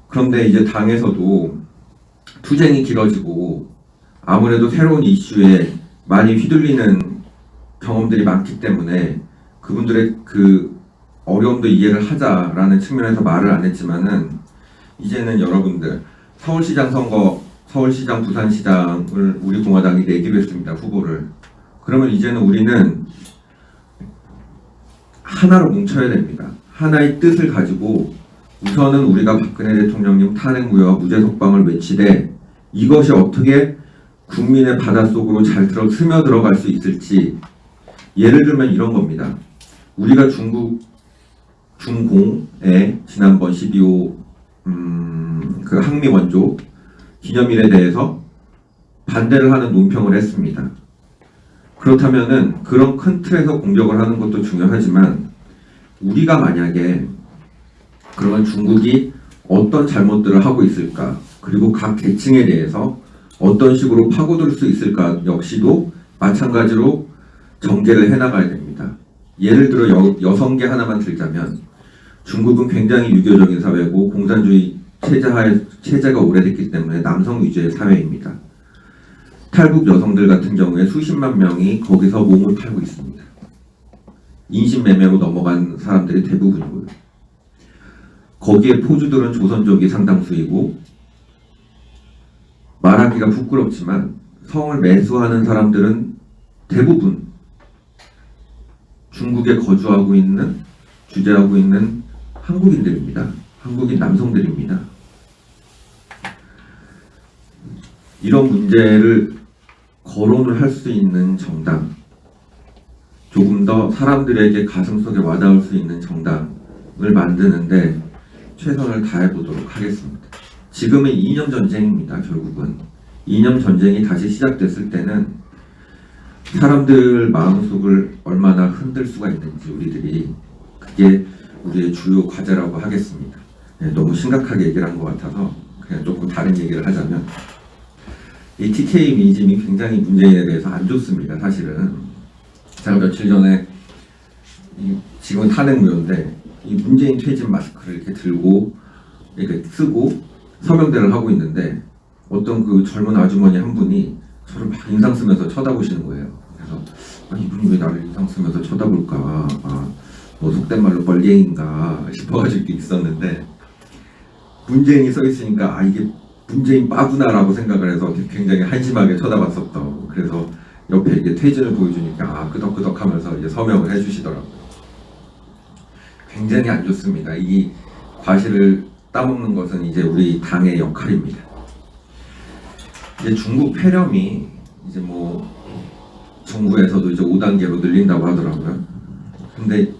그런데 이제 당에서도 투쟁이 길어지고 아무래도 새로운 이슈에 많이 휘둘리는 경험들이 많기 때문에 그분들의 그 어려움도 이해를 하자라는 측면에서 말을 안 했지만은, 이제는 여러분들 서울시장 선거, 서울시장, 부산시장을 우리 공화당이 내기로 했습니다. 후보를. 그러면 이제는 우리는 하나로 뭉쳐야 됩니다. 하나의 뜻을 가지고 우선은 우리가 박근혜 대통령님 탄핵무효와 무죄 석방을 외치되, 이것이 어떻게 국민의 바닷속으로 잘 스며들어갈 수 있을지. 예를 들면 이런 겁니다. 우리가 중공에 지난번 12.5 그 항미 원조 기념일에 대해서 반대를 하는 논평을 했습니다. 그렇다면은 그런 큰 틀에서 공격을 하는 것도 중요하지만, 우리가 만약에 그러면 중국이 어떤 잘못들을 하고 있을까, 그리고 각 계층에 대해서 어떤 식으로 파고들 수 있을까 역시도 마찬가지로 전개를 해나가야 됩니다. 예를 들어 여성계 하나만 들자면, 중국은 굉장히 유교적인 사회고 공산주의 체제가 오래됐기 때문에 남성 위주의 사회입니다. 탈북 여성들 같은 경우에 수십만 명이 거기서 몸을 팔고 있습니다. 인신매매로 넘어간 사람들이 대부분이고요. 거기에 포주들은 조선족이 상당수이고, 말하기가 부끄럽지만 성을 매수하는 사람들은 대부분 중국에 거주하고 있는, 주재하고 있는 한국인들입니다. 한국인 남성들입니다. 이런 문제를 거론을 할 수 있는 정당, 조금 더 사람들에게 가슴속에 와닿을 수 있는 정당을 만드는데 최선을 다해보도록 하겠습니다. 지금은 이념 전쟁입니다. 결국은 이념 전쟁이 다시 시작됐을 때는 사람들 마음속을 얼마나 흔들 수가 있는지 우리들이, 그게 우리의 주요 과제라고 하겠습니다. 네, 너무 심각하게 얘기를 한 것 같아서 그냥 조금 다른 얘기를 하자면, 이 TK 민심이 굉장히 문재인에 대해서 안 좋습니다. 사실은 제가 며칠 전에 지금은 탄핵무효인데 이 문재인 퇴진 마스크를 이렇게 들고 이렇게 쓰고 서명대를 하고 있는데, 어떤 그 젊은 아주머니 한 분이 저를 막 인상 쓰면서 쳐다보시는 거예요. 그래서 이분이 왜 나를 인상 쓰면서 쳐다볼까? 뭐 속된 말로 벌레인가 싶어가지고 있었는데 문재인이 써 있으니까 이게 문재인 빠구나라고 생각을 해서 굉장히 한심하게 쳐다봤었던. 그래서 옆에 이게 퇴진을 보여주니까 끄덕끄덕하면서 이제 서명을 해주시더라고요. 굉장히 안 좋습니다. 이 과실을 따먹는 것은 이제 우리 당의 역할입니다. 이제 중국 폐렴이 이제 뭐 정부에서도 이제 5단계로 늘린다고 하더라고요. 근데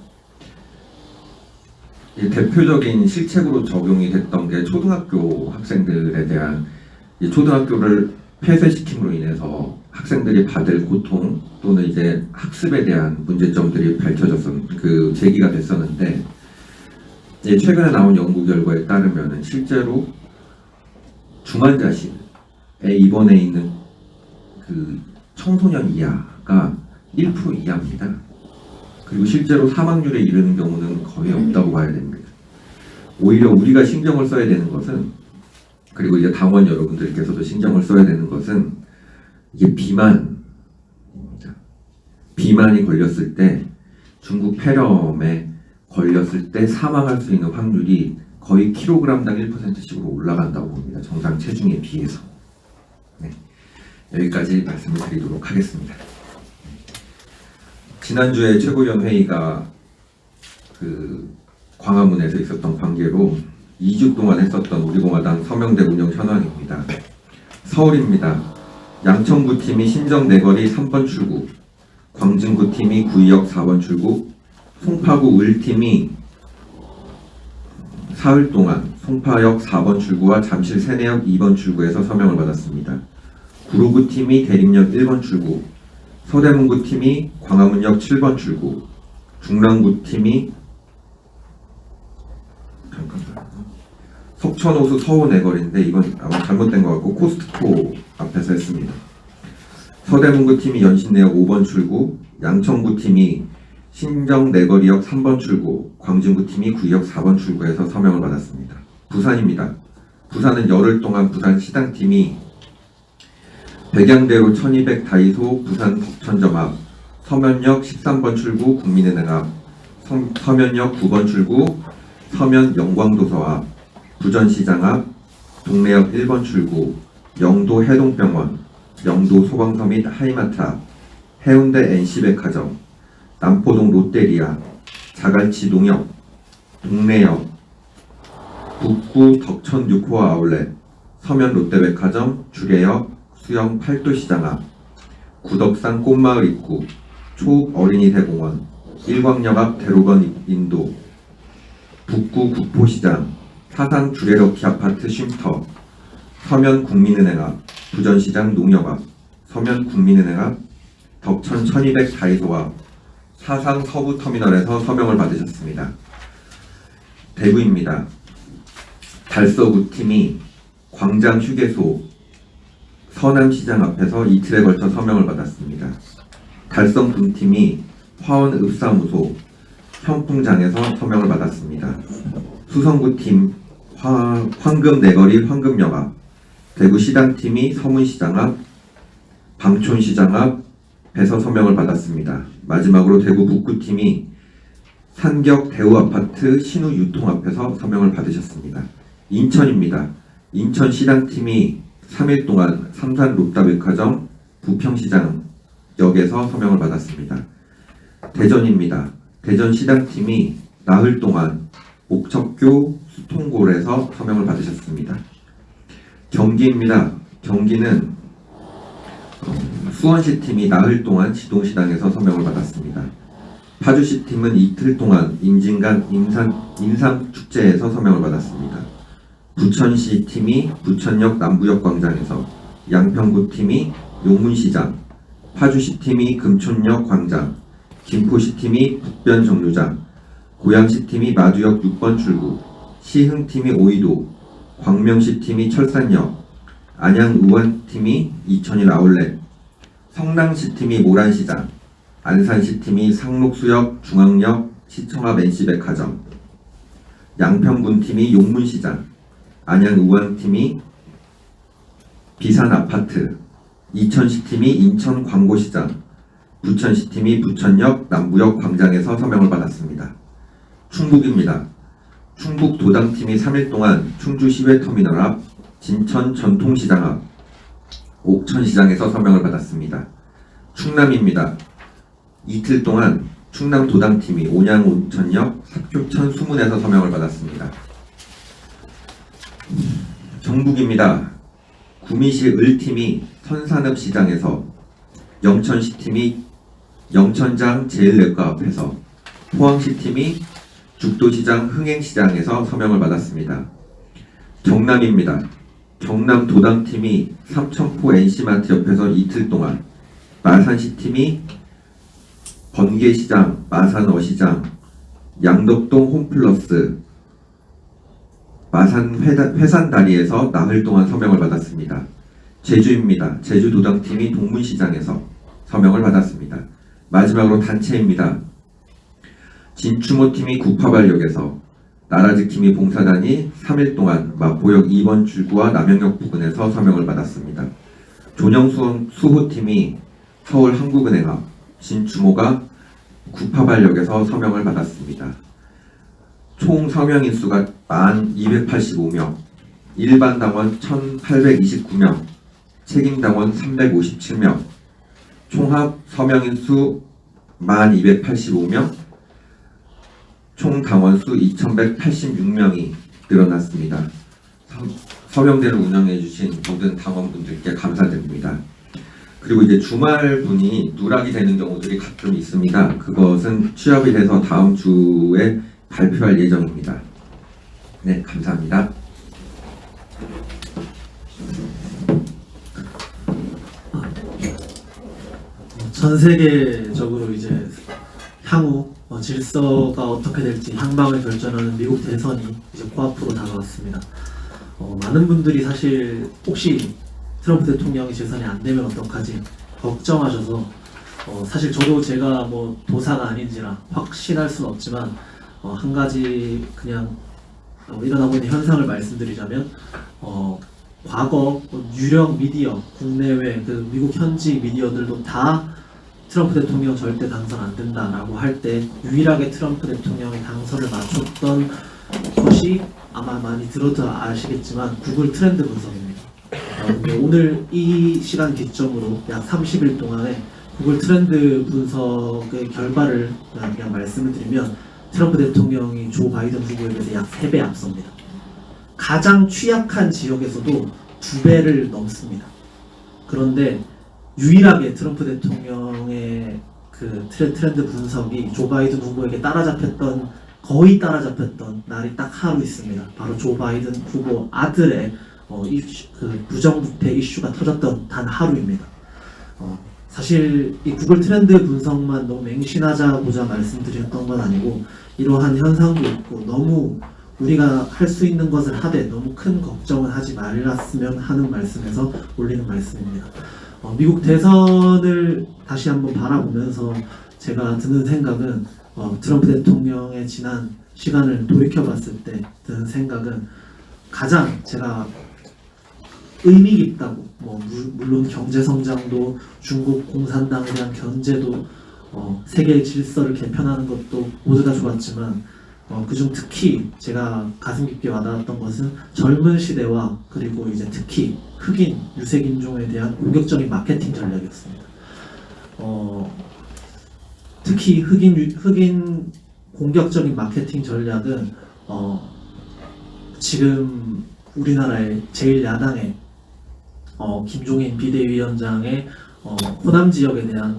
이 대표적인 실책으로 적용이 됐던 게 초등학교 학생들에 대한 초등학교를 폐쇄시킴으로 인해서 학생들이 받을 고통 또는 이제 학습에 대한 문제점들이 제기가 됐었는데 최근에 나온 연구 결과에 따르면은 실제로 중환자실에 입원해 있는 그 청소년 이하가 1% 이하입니다. 그리고 실제로 사망률에 이르는 경우는 거의 없다고 봐야 됩니다. 오히려 우리가 신경을 써야 되는 것은, 그리고 이제 당원 여러분들께서도 신경을 써야 되는 것은 이게 비만입니다. 비만이 걸렸을 때, 중국 폐렴에 걸렸을 때 사망할 수 있는 확률이 거의 킬로그램당 1%씩으로 올라간다고 봅니다. 정상 체중에 비해서. 네. 여기까지 말씀을 드리도록 하겠습니다. 지난주에 최고위원 회의가 광화문에서 있었던 관계로 2주 동안 했었던 우리공화당 서명대 운영 현황입니다. 서울입니다. 양천구팀이 신정내거리 3번 출구, 광진구팀이 구의역 4번 출구, 송파구 을팀이 사흘 동안 송파역 4번 출구와 잠실 세내역 2번 출구에서 서명을 받았습니다. 구로구팀이 대림역 1번 출구, 서대문구팀이 광화문역 7번 출구, 중랑구팀이 석천호수 서호내거리인데 이건 아마 잘못된 것 같고 코스트코 앞에서 했습니다. 서대문구팀이 연신내역 5번 출구, 양천구팀이 신정내거리역 3번 출구, 광진구팀이 구의역 4번 출구에서 서명을 받았습니다. 부산입니다. 부산은 열흘 동안 부산 시당팀이 백양대로 1200 다이소 부산 덕천점 앞, 서면역 13번 출구 국민은행 앞, 서면역 9번 출구 서면 영광도서 앞, 부전시장 앞, 동래역 1번 출구, 영도 해동병원, 영도 소방서 및 하이마트 앞, 해운대 NC백화점, 남포동 롯데리아, 자갈치 농협, 동래역, 북구 덕천 6호 아울렛, 서면 롯데백화점, 주례역, 수영 팔도시장 앞, 구덕산 꽃마을 입구, 초읍 어린이대공원, 일광역 앞 대로변 인도, 북구 구포시장, 사상 주례럭키 아파트 쉼터, 서면 국민은행 앞, 부전시장 농협 앞, 서면 국민은행 앞, 덕천 1200 다이소 앞, 사상 서부터미널에서 서명을 받으셨습니다. 대구입니다. 달서구팀이 광장 휴게소, 서남시장 앞에서 이틀에 걸쳐 서명을 받았습니다. 달성군팀이 화원읍사무소, 현풍장에서 서명을 받았습니다. 수성구팀 황금내거리 황금역 앞, 대구시당팀이 서문시장 앞, 방촌시장 앞에서 서명을 받았습니다. 마지막으로 대구 북구팀이 산격 대우아파트 신우유통 앞에서 서명을 받으셨습니다. 인천입니다. 인천시당팀이 3일 동안 삼산 롯다백화점 부평시장역에서 서명을 받았습니다. 대전입니다. 대전시당팀이 나흘 동안 옥척교 수통골에서 서명을 받으셨습니다. 경기입니다. 경기는 수원시팀이 나흘 동안 지동시당에서 서명을 받았습니다. 파주시팀은 이틀 동안 임진강 인삼축제에서 서명을 받았습니다. 부천시팀이 부천역 남부역 광장에서, 양평구팀이 용문시장, 파주시팀이 금촌역 광장, 김포시팀이 북변정류장, 고양시팀이 마두역 6번 출구, 시흥팀이 오이도, 광명시팀이 철산역, 안양의원팀이 이천일 아울렛, 성남시팀이 모란시장, 안산시팀이 상록수역 중앙역 시청 앞 NC백화점, 양평군팀이 용문시장, 안양의원팀이 비산아파트, 이천시팀이 인천 광고시장, 부천시팀이 부천역 남부역 광장에서 서명을 받았습니다. 충북입니다. 충북 도당팀이 3일 동안 충주시외터미널 앞, 진천 전통시장 앞, 옥천시장에서 서명을 받았습니다. 충남입니다. 이틀 동안 충남 도당팀이 온양 온천역, 삽교천 수문에서 서명을 받았습니다. 경북입니다. 구미시 을팀이 선산읍시장에서, 영천시팀이 영천장 제일내과 앞에서, 포항시팀이 죽도시장 흥행시장에서 서명을 받았습니다. 경남입니다. 경남 도당팀이 삼천포 NC마트 옆에서 이틀 동안, 마산시팀이 번개시장, 마산어시장, 양덕동 홈플러스, 마산 회산다리에서 나흘 동안 서명을 받았습니다. 제주입니다. 제주도당팀이 동문시장에서 서명을 받았습니다. 마지막으로 단체입니다. 진추모팀이 구파발역에서, 나라지킴이 봉사단이 3일 동안 마포역 2번 출구와 남영역 부근에서 서명을 받았습니다. 조녕수호팀이 서울 한국은행 앞, 진추모가 구파발역에서 서명을 받았습니다. 총 서명인 수가 1285명, 일반 당원 1829명, 책임당원 357명, 총합 서명인 수 1285명, 총 당원 수 2186명이 늘어났습니다. 서명대를 운영해 주신 모든 당원분들께 감사드립니다. 그리고 이제 주말분이 누락이 되는 경우들이 가끔 있습니다. 그것은 취합이 돼서 다음 주에 발표할 예정입니다. 네, 감사합니다. 전 세계적으로 이제 향후 질서가 어떻게 될지 향방을 결정하는 미국 대선이 이제 코앞으로 다가왔습니다. 많은 분들이 사실 혹시 트럼프 대통령이 재선이 안 되면 어떡하지 걱정하셔서 사실 저도 제가 뭐 도사가 아닌지라 확신할 수는 없지만 한 가지 그냥 일어나고 있는 현상을 말씀드리자면 과거 유력 미디어 국내외 그 미국 현지 미디어들도 다 트럼프 대통령 절대 당선 안 된다라고 할 때 유일하게 트럼프 대통령이 당선을 맞췄던 것이 아마 많이 들어도 아시겠지만 구글 트렌드 분석입니다. 근데 오늘 이 시간 기점으로 약 30일 동안의 구글 트렌드 분석의 결과를 그냥 말씀을 드리면 트럼프 대통령이 조 바이든 후보에 비해서 약 3배 앞섭니다. 가장 취약한 지역에서도 2배를 넘습니다. 그런데 유일하게 트럼프 대통령의 그 트렌드 분석이 조 바이든 후보에게 거의 따라잡혔던 날이 딱 하루 있습니다. 바로 조 바이든 후보 아들의 그 부정부패 이슈가 터졌던 단 하루입니다. 사실 이 구글 트렌드 분석만 너무 맹신하자고자 말씀드렸던 건 아니고 이러한 현상도 있고 너무 우리가 할 수 있는 것을 하되 너무 큰 걱정은 하지 말았으면 하는 말씀에서 올리는 말씀입니다. 미국 대선을 다시 한번 바라보면서 제가 드는 생각은 트럼프 대통령의 지난 시간을 돌이켜봤을 때 드는 생각은 가장 제가 의미 깊다고 물론 경제 성장도 중국 공산당에 대한 견제도 세계의 질서를 개편하는 것도 모두 다 좋았지만 그중 특히 제가 가슴 깊게 와닿았던 것은 젊은 시대와 그리고 이제 특히 흑인 유색 인종에 대한 공격적인 마케팅 전략이었습니다. 특히 흑인 공격적인 마케팅 전략은 지금 우리나라의 제1야당의 김종인 비대위원장의 호남 지역에 대한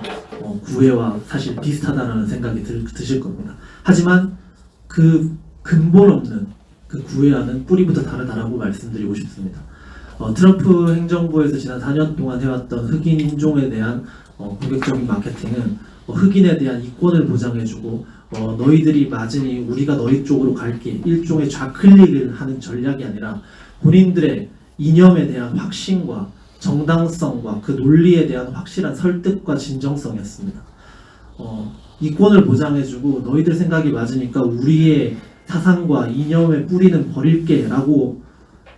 구애와 사실 비슷하다는 생각이 드실 겁니다. 하지만 그 근본 없는 그 구애와는 뿌리부터 다르다라고 말씀드리고 싶습니다. 트럼프 행정부에서 지난 4년 동안 해왔던 흑인 인종에 대한 공격적인 마케팅은 흑인에 대한 이권을 보장해주고 너희들이 맞으니 우리가 너희 쪽으로 갈게 일종의 좌클릭을 하는 전략이 아니라 본인들의 이념에 대한 확신과 정당성과 그 논리에 대한 확실한 설득과 진정성이었습니다. 이권을 보장해주고 너희들 생각이 맞으니까 우리의 사상과 이념의 뿌리는 버릴게 라고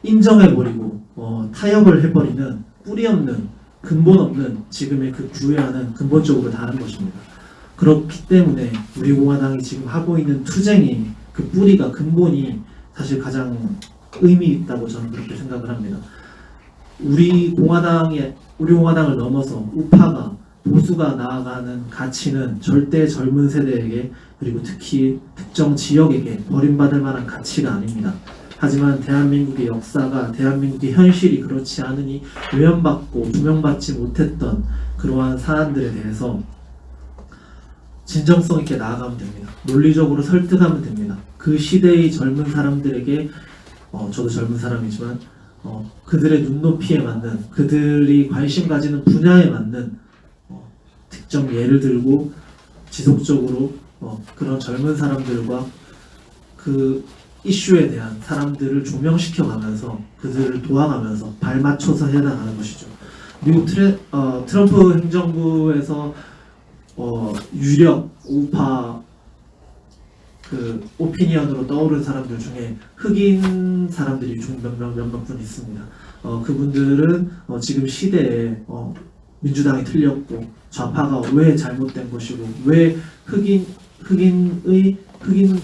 인정해버리고 타협을 해버리는 뿌리 없는 근본 없는 지금의 그 구애와는 근본적으로 다른 것입니다. 그렇기 때문에 우리 공화당이 지금 하고 있는 투쟁이 그 뿌리가 근본이 사실 가장 의미 있다고 저는 그렇게 생각을 합니다. 우리 공화당을 넘어서 우파가 보수가 나아가는 가치는 절대 젊은 세대에게 그리고 특히 특정 지역에게 버림받을 만한 가치가 아닙니다. 하지만 대한민국의 역사가 대한민국의 현실이 그렇지 않으니 외면받고 조명받지 못했던 그러한 사안들에 대해서 진정성 있게 나아가면 됩니다. 논리적으로 설득하면 됩니다. 그 시대의 젊은 사람들에게 저도 젊은 사람이지만 그들의 눈높이에 맞는 그들이 관심 가지는 분야에 맞는 특정 예를 들고 지속적으로 그런 젊은 사람들과 그 이슈에 대한 사람들을 조명시켜 가면서 그들을 도와가면서 발맞춰서 해나가는 것이죠. 미국 트럼프 행정부에서 유력 우파 그 오피니언으로 떠오른 사람들 중에 흑인 사람들이 몇몇 분 있습니다. 그분들은 지금 시대에 민주당이 틀렸고 좌파가 왜 잘못된 것이고 왜 흑인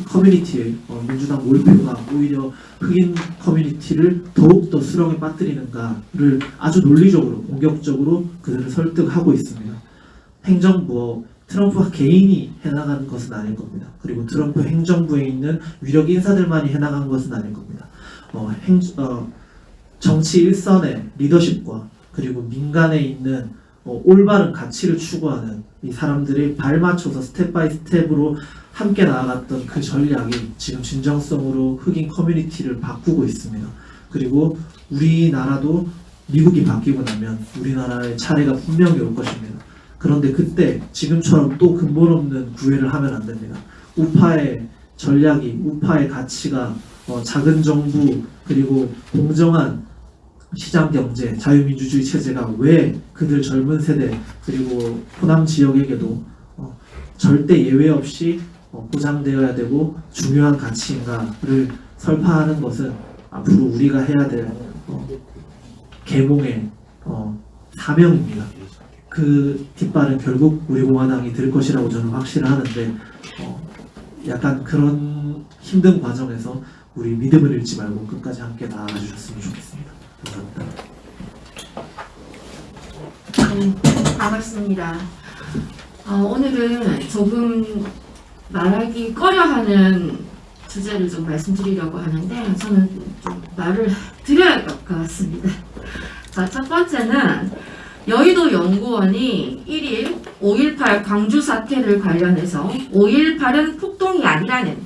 커뮤니티의 민주당 몰표가 오히려 흑인 커뮤니티를 더욱더 수렁에 빠뜨리는가를 아주 논리적으로 공격적으로 그들을 설득하고 있습니다. 행정부 트럼프 개인이 해나가는 것은 아닐 겁니다. 그리고 트럼프 행정부에 있는 위력 인사들만이 해나간 것은 아닐 겁니다. 정치 일선의 리더십과 그리고 민간에 있는 올바른 가치를 추구하는 이 사람들이 발맞춰서 스텝 바이 스텝으로 함께 나아갔던 그 전략이 지금 진정성으로 흑인 커뮤니티를 바꾸고 있습니다. 그리고 우리나라도 미국이 바뀌고 나면 우리나라의 차례가 분명히 올 것입니다. 그런데 그때 지금처럼 또 근본 없는 구애를 하면 안 됩니다. 우파의 전략이, 우파의 가치가 작은 정부 그리고 공정한 시장 경제, 자유민주주의 체제가 왜 그들 젊은 세대 그리고 호남 지역에게도 절대 예외 없이 보장되어야 되고 중요한 가치인가를 설파하는 것은 앞으로 우리가 해야 될 계몽의 사명입니다. 그 뒷발은 결국 우리 공화당이 들 것이라고 저는 확신하는데 약간 그런 힘든 과정에서 우리 믿음을 잃지 말고 끝까지 함께 나아가주셨으면 좋겠습니다. 감사합니다. 반갑습니다. 오늘은 조금 말하기 꺼려하는 주제를 좀 말씀드리려고 하는데 저는 좀 말을 드려야 할 것 같습니다. 자, 첫 번째는 여의도 연구원이 1일 5.18 광주 사태를 관련해서 5.18은 폭동이 아니라는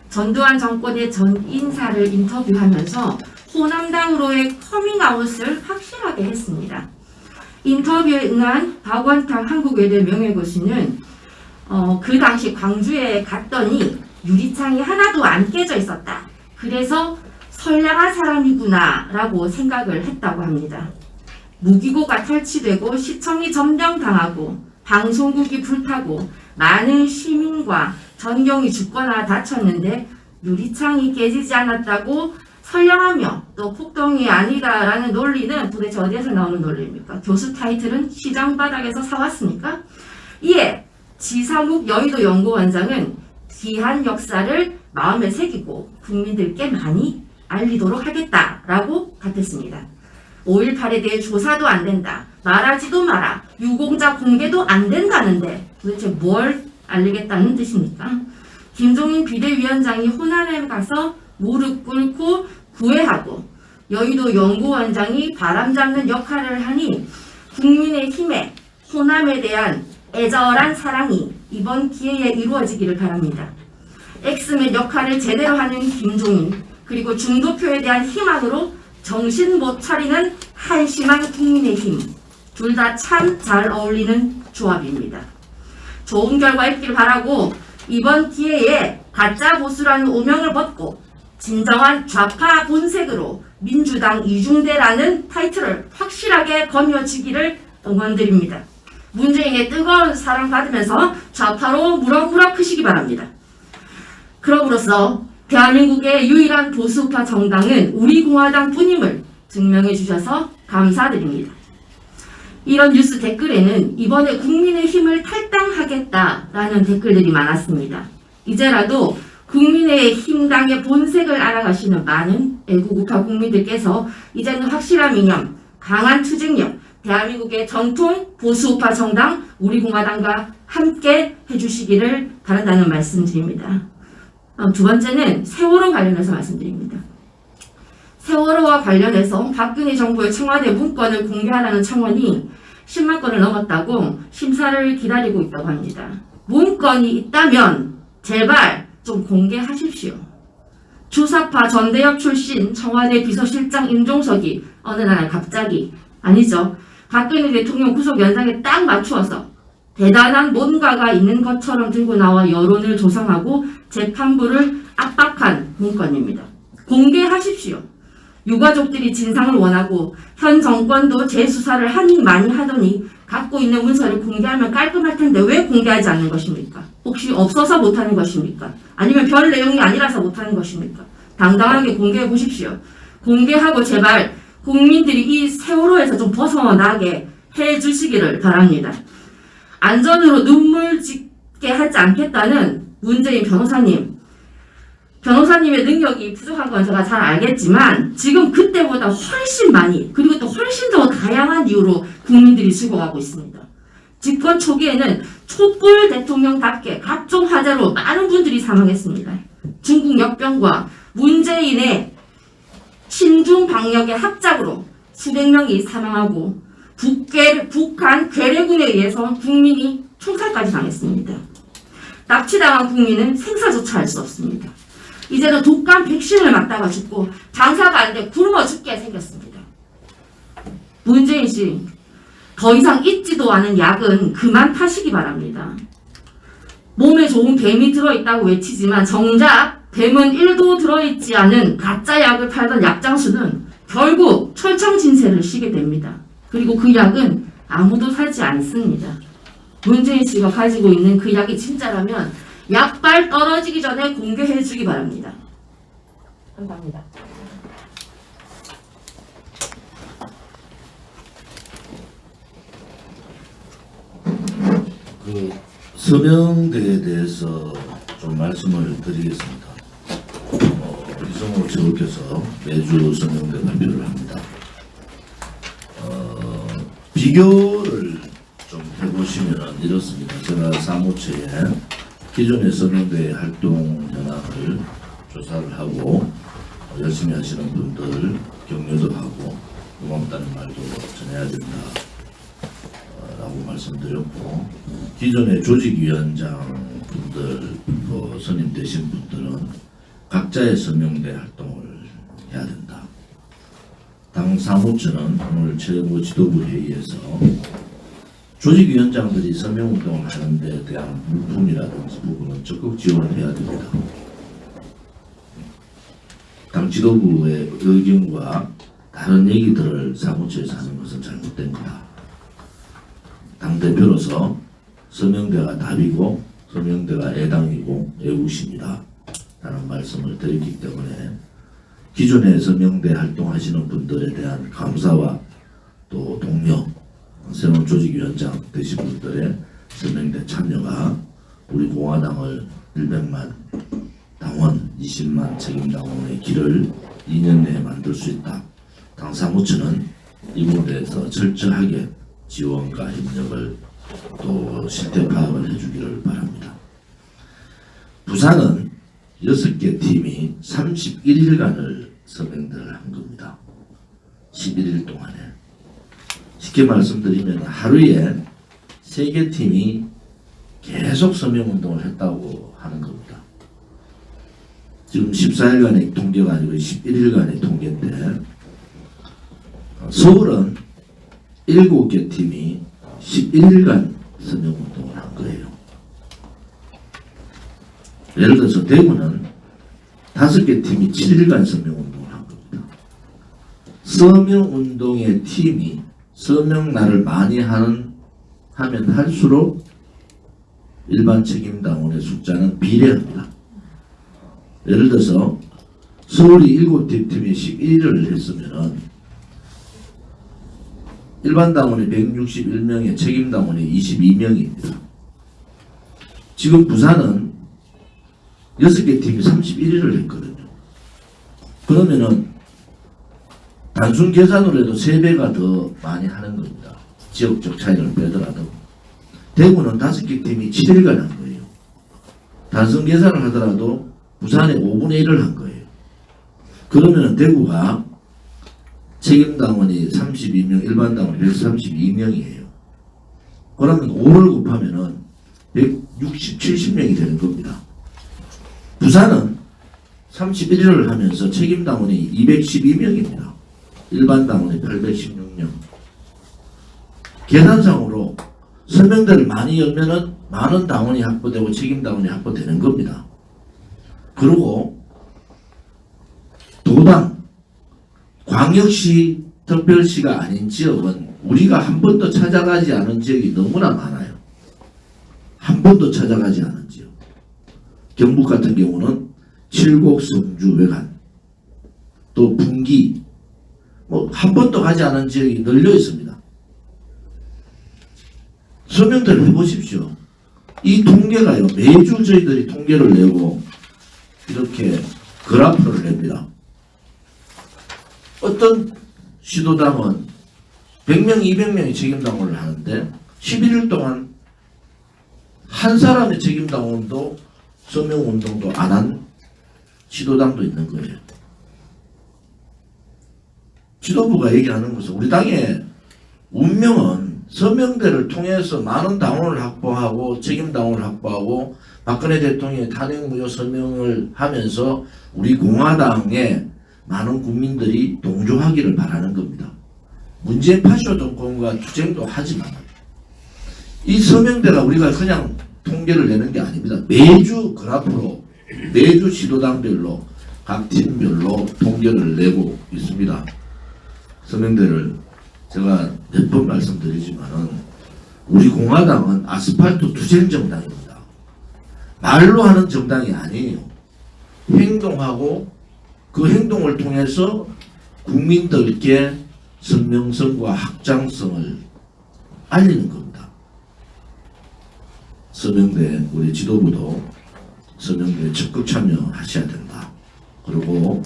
전두환 정권의 전 인사를 인터뷰하면서 호남당으로의 커밍아웃을 확실하게 했습니다. 인터뷰에 응한 박원탕 한국외대 명예교수는 그 당시 광주에 갔더니 유리창이 하나도 안 깨져 있었다. 그래서 선량한 사람이구나 라고 생각을 했다고 합니다. 무기고가 탈취되고 시청이 점령당하고 방송국이 불타고 많은 시민과 전경이 죽거나 다쳤는데 유리창이 깨지지 않았다고 선량하며 또 폭동이 아니다라는 논리는 도대체 어디에서 나오는 논리입니까? 교수 타이틀은 시장 바닥에서 사왔습니까? 이에 지상욱 여의도 연구원장은 귀한 역사를 마음에 새기고 국민들께 많이 알리도록 하겠다라고 답했습니다. 5.18에 대해 조사도 안 된다. 말하지도 마라. 유공자 공개도 안 된다는데 도대체 뭘 알리겠다는 뜻입니까? 김종인 비대위원장이 호남에 가서 무릎 꿇고 구애하고 여의도 연구원장이 바람잡는 역할을 하니 국민의힘의 호남에 대한 애절한 사랑이 이번 기회에 이루어지기를 바랍니다. 엑스맨 역할을 제대로 하는 김종인 그리고 중도표에 대한 희망으로 정신 못 차리는 한심한 국민의힘 둘 다 참 잘 어울리는 조합입니다. 좋은 결과 있길 바라고 이번 기회에 가짜 보수라는 오명을 벗고 진정한 좌파 본색으로 민주당 이중대라는 타이틀을 확실하게 거머쥐기를 응원드립니다. 문재인의 뜨거운 사랑 받으면서 좌파로 무럭무럭 크시기 바랍니다. 그럼으로써 대한민국의 유일한 보수파 정당은 우리 공화당 뿐임을 증명해 주셔서 감사드립니다. 이런 뉴스 댓글에는 이번에 국민의힘을 탈당하겠다라는 댓글들이 많았습니다. 이제라도 국민의힘당의 본색을 알아가시는 많은 애국우파 국민들께서 이제는 확실한 이념, 강한 투쟁력, 대한민국의 전통 보수우파 정당 우리공화당과 함께 해주시기를 바란다는 말씀드립니다. 두 번째는 세월호 관련해서 말씀드립니다. 세월호와 관련해서 박근혜 정부의 청와대 문건을 공개하라는 청원이 10만 건을 넘었다고 심사를 기다리고 있다고 합니다. 문건이 있다면 제발 좀 공개하십시오. 주사파 전대협 출신 청와대 비서실장 임종석이 어느 날 갑자기, 아니죠, 박근혜 대통령 구속 연장에 딱 맞추어서 대단한 뭔가가 있는 것처럼 들고 나와 여론을 조성하고 재판부를 압박한 문건입니다. 공개하십시오. 유가족들이 진상을 원하고 현 정권도 재수사를 많이 하더니 갖고 있는 문서를 공개하면 깔끔할 텐데 왜 공개하지 않는 것입니까? 혹시 없어서 못하는 것입니까? 아니면 별 내용이 아니라서 못하는 것입니까? 당당하게 공개해 보십시오. 공개하고 제발 국민들이 이 세월호에서 좀 벗어나게 해주시기를 바랍니다. 안전으로 눈물 짓게 하지 않겠다는 문재인 변호사님의 능력이 부족한 건 제가 잘 알겠지만 지금 그때보다 훨씬 많이, 그리고 또 훨씬 더 다양한 이유로 국민들이 죽어가고 있습니다. 집권 초기에는 촛불 대통령답게 각종 화재로 많은 분들이 사망했습니다. 중국 역병과 문재인의 친중 방역의 합작으로 수백 명이 사망하고 북한 괴뢰군에 의해서 국민이 총살까지 당했습니다. 납치당한 국민은 생사조차 할 수 없습니다. 이제는 독감 백신을 맞다가 죽고 장사가 안 돼 굶어 죽게 생겼습니다. 문재인 씨, 더 이상 있지도 않은 약은 그만 파시기 바랍니다. 몸에 좋은 뱀이 들어있다고 외치지만 정작 뱀은 1도 들어있지 않은 가짜 약을 팔던 약장수는 결국 철창진세를 시게 됩니다. 그리고 그 약은 아무도 사지 않습니다. 문재인 씨가 가지고 있는 그 약이 진짜라면 약발 떨어지기 전에 공개해 주기 바랍니다. 감사합니다. 그 서명대에 대해서 좀 말씀을 드리겠습니다. 이성호 최고께서 매주 서명대 발표를 합니다. 비교를 좀 해보시면 이렇습니다. 제가 사무처에 기존의 서명대 활동 현황을 조사를 하고 열심히 하시는 분들 격려도 하고 고맙다는 말도 전해야 된다 라고 말씀드렸고, 기존의 조직위원장 분들 또 선임되신 분들은 각자의 서명대 활동을 해야 된다. 당 사무처는 오늘 최고 지도부 회의에서 조직위원장들이 서명운동을 하는 데 대한 물품이라든지 부분은 적극 지원을 해야 됩니다. 당 지도부의 의견과 다른 얘기들을 사무처에서 하는 것은 잘못된 거다. 당대표로서 서명대가 답이고 서명대가 애당이고 애우십니다 라는 말씀을 드렸기 때문에 기존에 서명대 활동하시는 분들에 대한 감사와 또 동료, 새로운 조직위원장 되신 분들의 서명대 참여가 우리 공화당을 100만 당원, 20만 책임당원의 길을 2년 내에 만들 수 있다. 당 사무처는 이 부분에 대해서 철저하게 지원과 협력을 또 실태 파악을 해주기를 바랍니다. 부산은 6개 팀이 31일간을 서명대를 한 겁니다. 11일 동안에. 쉽게 말씀드리면 하루에 3개 팀이 계속 서명운동을 했다고 하는 겁니다. 지금 14일간의 통계가 아니고 11일간의 통계인데, 서울은 7개 팀이 11일간 서명운동을 한 거예요. 예를 들어서 대구는 5개 팀이 7일간 서명운동을 한 겁니다. 서명운동의 팀이 서명날을 많이 하면 할수록 일반 책임당원의 숫자는 비례합니다. 예를 들어서 서울이 7개 팀이 11일을 했으면은 일반 당원이 161명에 책임 당원이 22명입니다. 지금 부산은 6개 팀이 31위를 했거든요. 그러면은 단순 계산으로 해도 3배가 더 많이 하는 겁니다. 지역적 차이를 빼더라도. 대구는 5개 팀이 7일간 한 거예요. 단순 계산을 하더라도 부산에 5분의 1을 한 거예요. 그러면은 대구가 책임당원이 32명, 일반당원이 132명이에요. 그러면 5를 곱하면은 70명이 되는 겁니다. 부산은 31일을 하면서 책임당원이 212명입니다. 일반당원이 816명. 계산상으로 서명대를 많이 열면은 많은 당원이 확보되고 책임당원이 확보되는 겁니다. 그리고 도당, 광역시, 특별시가 아닌 지역은 우리가 한 번도 찾아가지 않은 지역이 너무나 많아요. 한 번도 찾아가지 않은 지역. 경북 같은 경우는 칠곡, 성주, 외관, 또 분기, 한 번도 가지 않은 지역이 널려 있습니다. 서명대를 해보십시오. 이 통계가요, 매주 저희들이 통계를 내고 이렇게 그래프를 냅니다. 어떤 시도당은 100명, 200명이 책임당원을 하는데 11일 동안 한 사람의 책임당원도 서명운동도 안 한 시도당도 있는 거예요. 지도부가 얘기하는 것은 우리 당의 운명은 서명대를 통해서 많은 당원을 확보하고 책임당원을 확보하고 박근혜 대통령의 탄핵무효 서명을 하면서 우리 공화당의 많은 국민들이 동조하기를 바라는 겁니다. 문재인 파쇼 정권과 투쟁도 하지만 이 서명대가 우리가 그냥 통계를 내는 게 아닙니다. 매주 그래프로 매주 시도당별로 각 팀별로 통계를 내고 있습니다. 서명대를 제가 몇 번 말씀드리지만은 우리 공화당은 아스팔트 투쟁 정당입니다. 말로 하는 정당이 아니에요. 행동하고 그 행동을 통해서 국민들께 선명성과 확장성을 알리는 겁니다. 서명대 우리 지도부도 서명대에 적극 참여하셔야 된다. 그리고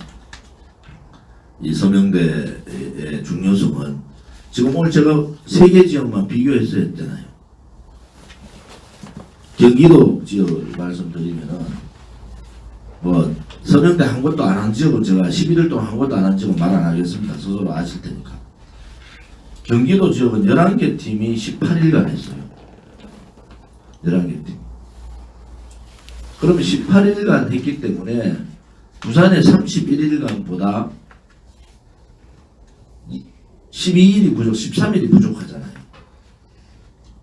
이 서명대의 중요성은 지금 오늘 제가 3개 지역만 비교해서 했잖아요. 경기도 지역을 말씀드리면은 서명대 한 것도 안 한 지역은 제가 11일 동안 한 것도 안 한 지역은 말 안 하겠습니다. 스스로 아실 테니까. 경기도 지역은 11개 팀이 18일간 했어요. 11개 팀. 그러면 18일간 했기 때문에 부산의 31일간보다 12일이 부족, 13일이 부족하잖아요.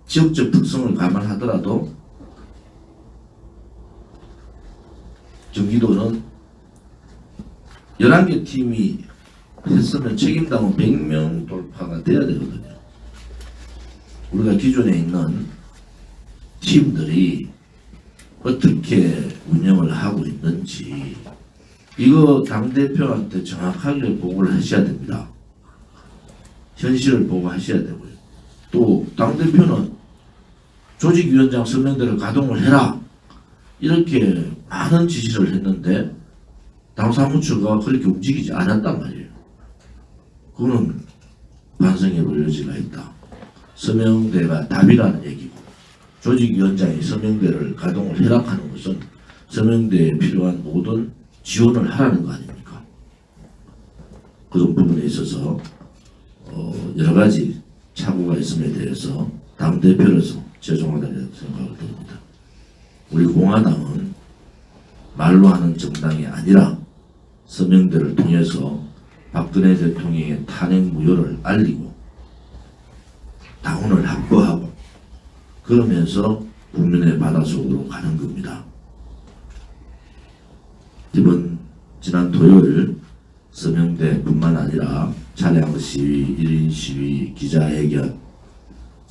지역적 특성을 감안하더라도 경기도는 11개 팀이 했으면 책임당원 100명 돌파가 돼야 되거든요. 우리가 기존에 있는 팀들이 어떻게 운영을 하고 있는지 이거 당대표한테 정확하게 보고를 하셔야 됩니다. 현실을 보고 하셔야 되고요. 또 당대표는 조직위원장 서명대를 가동을 해라 이렇게 많은 지시를 했는데 당 사무처가 그렇게 움직이지 않았단 말이에요. 그거는 반성해 볼 여지가 있다. 서명대가 답이라는 얘기고 조직위원장이 서명대를 가동을 해락하는 것은 서명대에 필요한 모든 지원을 하라는 거 아닙니까? 그런 부분에 있어서 여러 가지 착오가 있음에 대해서 당대표로서 죄송하다고 생각을 드립니다. 우리 공화당은 말로 하는 정당이 아니라 서명대를 통해서 박근혜 대통령의 탄핵 무효를 알리고 당원을 확보하고 그러면서 국민의 바닷속으로 가는 겁니다. 지난 토요일 서명대뿐만 아니라 차량 시위, 1인 시위, 기자회견,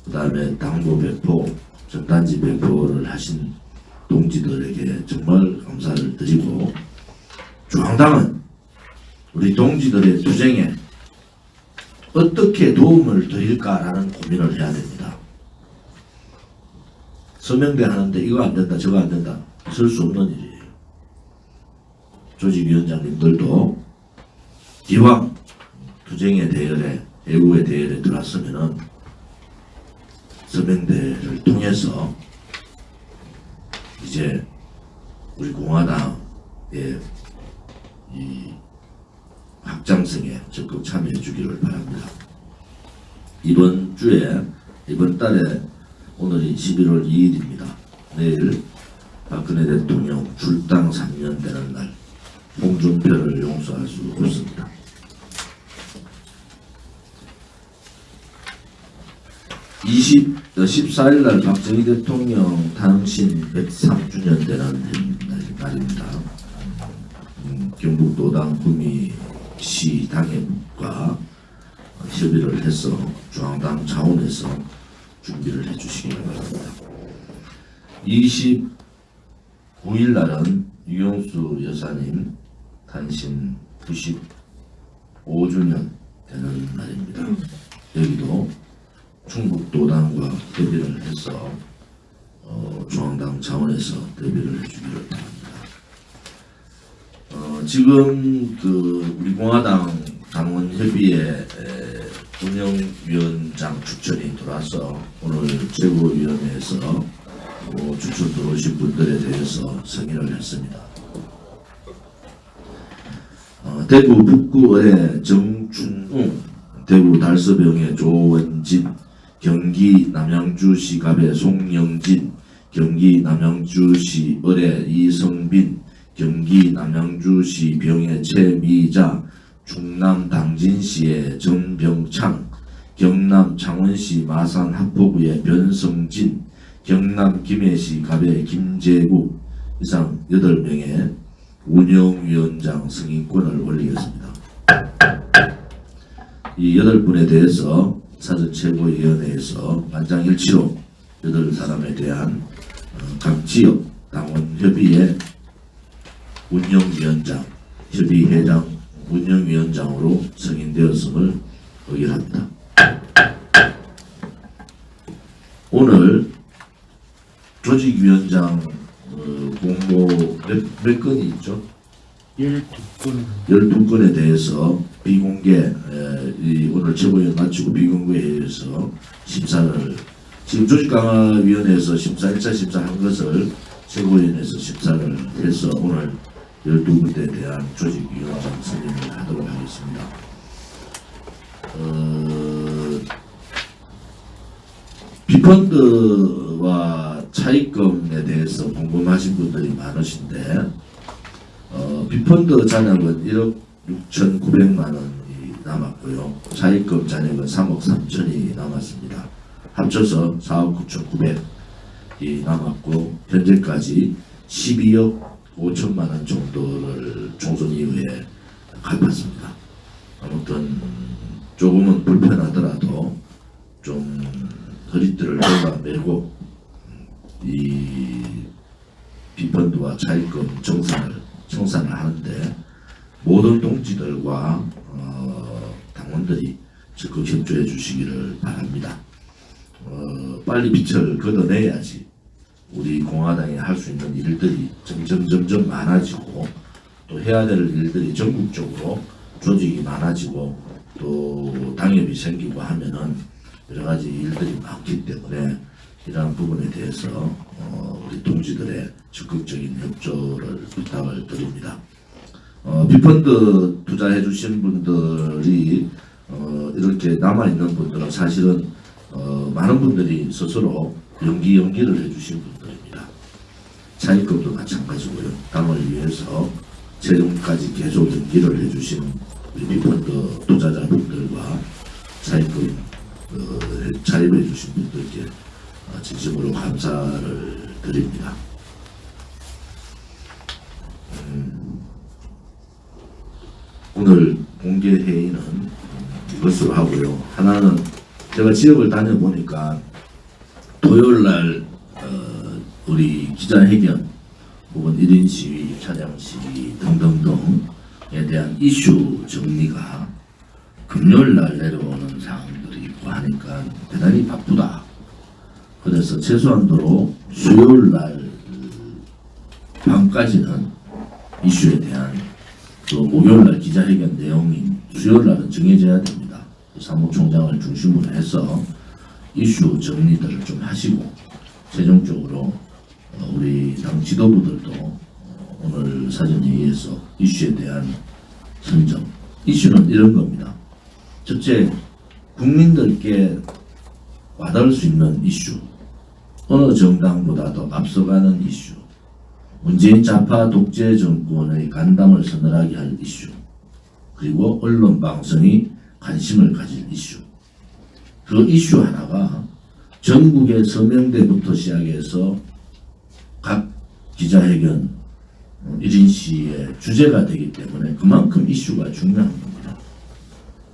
그 다음에 당부 배포, 전단지 배포를 하신 동지들에게 정말 감사를 드리고 중앙당은 우리 동지들의 투쟁에 어떻게 도움을 드릴까 고민을 해야 됩니다. 서명대 하는데 이거 안 된다 저거 안 된다 있을 수 없는 일이에요. 조직위원장님들도 기왕 투쟁의 대열에 애국의 대열에 들어왔으면은 서명대를 통해서 이제 우리 공화당의 이 확장성에 적극 참여해 주기를 바랍니다. 이번 달에 오늘이 11월 2일입니다. 내일 박근혜 대통령 출당 3년 되는 날 홍준표를 용서할 수 없습니다. 14일 날 박정희 대통령 탄신 103주년 되는 날입니다. 경북도당 구미시 당협과 협의를 해서 중앙당 차원에서 준비를 해주시기 바랍니다. 29일 날은 유영수 여사님 탄신 95주년 되는 날입니다. 여기도 충북도당과 협의를 해서 중앙당 차원에서 대비를 해주기를 바랍니다. 지금 우리 공화당 당원협의회 운영위원장 추천이 들어와서 오늘 최고위원회에서 추천 들어오신 분들에 대해서 승인을 했습니다. 대구 북구의 정춘웅, 대구 달서병의 조원진, 경기 남양주시 갑의 송영진, 경기 남양주시 을의 이성빈, 경기 남양주시 병의 최미자, 충남 당진시의 정병창, 경남 창원시 마산 합포구의 변성진, 경남 김해시 갑의 김재국 이상 8명의 운영위원장 승인권을 올리겠습니다. 이 8분에 대해서 사전최고위원회에서 만장일치로 8사람에 대한 각 지역 당원협의회 운영위원장, 협의회장, 운영위원장으로 승인되었음을 의결합니다. 오늘 조직위원장 공모 몇 건이 있죠? 12건에 대해서 비공개 오늘 최고위원 마치고 비공개에서 심사를 지금 조직강화위원회에서 1차 심사한 것을 최고위원회에서 심사를 해서 오늘 12군데에 대한 조직위원장 선임을 하도록 하겠습니다. 비펀드와 차입금에 대해서 궁금하신 분들이 많으신데 비펀드 잔액은 1억 6,900만 원이 남았고요. 차입금 잔액은 3억 3천이 남았습니다. 합쳐서 4억 9,900이 남았고 현재까지 12억 5천만 원 정도를 총선 이후에 갚았습니다. 아무튼 조금은 불편하더라도 좀 허리띠를 걷어매고 이 비펀드와 차입금 청산을 하는데 모든 동지들과 당원들이 적극 협조해 주시기를 바랍니다. 빨리 빛을 걷어내야지 우리 공화당이 할 수 있는 일들이 점점 많아지고 또 해야 될 일들이 전국적으로 조직이 많아지고 또 당협이 생기고 하면은 여러 가지 일들이 많기 때문에 이러한 부분에 대해서 우리 동지들의 적극적인 협조를 부탁을 드립니다. 비펀드 투자해 주신 분들이 이렇게 남아있는 분들은 사실은 많은 분들이 스스로 연기를 해주신 분들입니다. 차입금도 마찬가지고요. 당을 위해서 최종까지 계속 연기를 해주신 우리 비펀드 투자자분들과 차입금 차입해 주신 분들께 진심으로 감사를 드립니다. 오늘 공개 회의는 이것으로 하고요. 하나는 제가 지역을 다녀보니까 토요일날 우리 기자회견 혹은 1인 시위, 차량 시위 등등등에 대한 이슈 정리가 금요일날 내려오는 사항들이 있고 하니까 대단히 바쁘다. 그래서 최소한도로 수요일 날 밤까지는 이슈에 대한 또 목요일 날 기자회견 내용이 수요일 날은 정해져야 됩니다. 사무총장을 중심으로 해서 이슈 정리들을 좀 하시고 최종적으로 우리 당 지도부들도 오늘 사전회의에서 이슈에 대한 선정. 이슈는 이런 겁니다. 첫째, 국민들께 와닿을 수 있는 이슈. 어느 정당보다도 앞서가는 이슈. 문재인 좌파 독재 정권의 간담을 서늘하게 할 이슈. 그리고 언론 방송이 관심을 가질 이슈. 그 이슈 하나가 전국의 서명대부터 시작해서 각 기자회견 1인시의 주제가 되기 때문에 그만큼 이슈가 중요한 겁니다.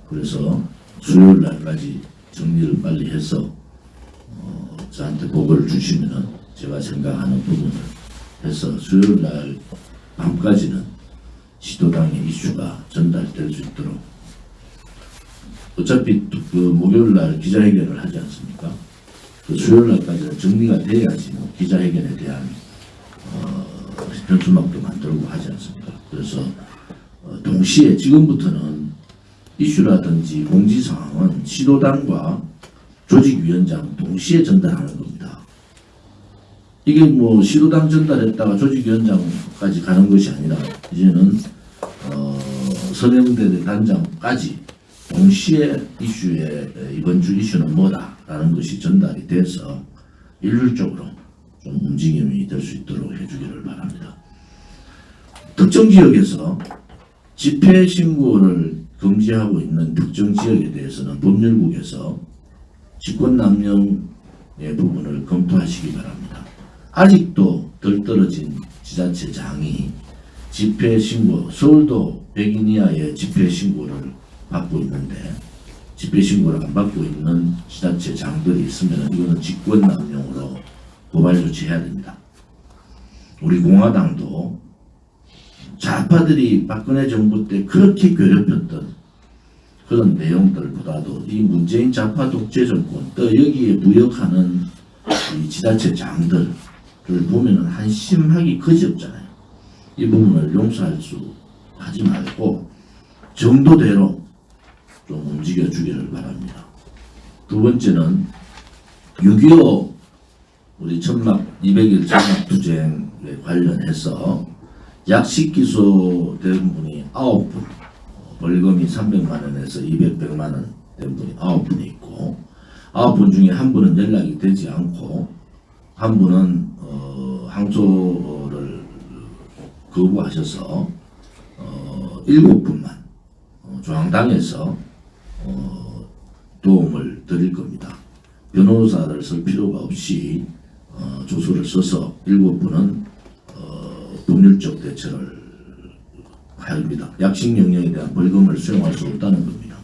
그래서 수요일 날까지 정리를 빨리 해서 저한테 보고를 주시면은 제가 생각하는 부분을 해서 수요일 날 밤까지는 시도당의 이슈가 전달될 수 있도록 어차피 그 목요일 날 기자회견을 하지 않습니까? 그 수요일 날까지는 정리가 돼야지 기자회견에 대한 현수막도 만들고 하지 않습니까? 그래서 동시에 지금부터는 이슈라든지 공지사항은 시도당과 조직위원장 동시에 전달하는 겁니다. 이게 뭐 시도당 전달했다가 조직위원장까지 가는 것이 아니라 이제는 서명대 단장까지 동시에 이슈에 이번 주 이슈는 뭐다라는 것이 전달이 돼서 일률적으로 좀 움직임이 될 수 있도록 해주기를 바랍니다. 특정 지역에서 집회 신고를 금지하고 있는 특정 지역에 대해서는 법률국에서 직권남용의 부분을 검토하시기 바랍니다. 아직도 덜 떨어진 지자체장이 집회 신고, 서울도 100인 이하의 집회 신고를 받고 있는데 집회 신고를 안 받고 있는 지자체장들이 있으면 이거는 직권남용으로 고발 조치해야 됩니다. 우리 공화당도 좌파들이 박근혜 정부 때 그렇게 괴롭혔던 그런 내용들보다도 이 문재인 좌파 독재 정권 또 여기에 무역하는 이 지자체장들을 보면은 한심하기 그지없잖아요. 이 부분을 용서할 수 하지 말고 정도대로 좀 움직여 주기를 바랍니다. 두 번째는 6.25 우리 200일 천막 투쟁에 관련해서 약식 기소된 분이 9분, 벌금이 300만 원에서 200만 원 된 분이 9분이 있고 9분 중에 한 분은 연락이 되지 않고 한 분은 항소를 거부하셔서 7분만 중앙당에서 도움을 드릴 겁니다. 변호사를 쓸 필요가 없이 조서를 써서 7분은 법률적 대처를 합니다. 약식 영역에 대한 벌금을 수용할 수 없다는 겁니다.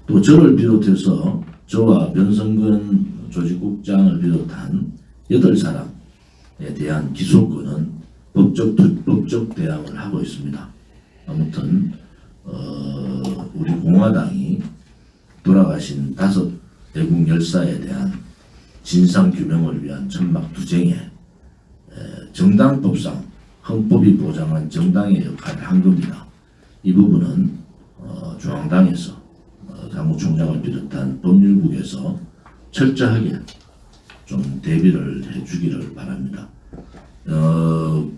또 저를 비롯해서 저와 변성근 조직국장을 비롯한 8사람에 대한 기소권은 법적 대항을 하고 있습니다. 아무튼 우리 공화당이 돌아가신 5 대국 열사에 대한 진상 규명을 위한 천막 투쟁에 정당법상 헌법이 보장한 정당의 역할을 한 겁니다. 이 부분은 중앙당에서 사무총장을 비롯한 법률국에서 철저하게 좀 대비를 해주기를 바랍니다.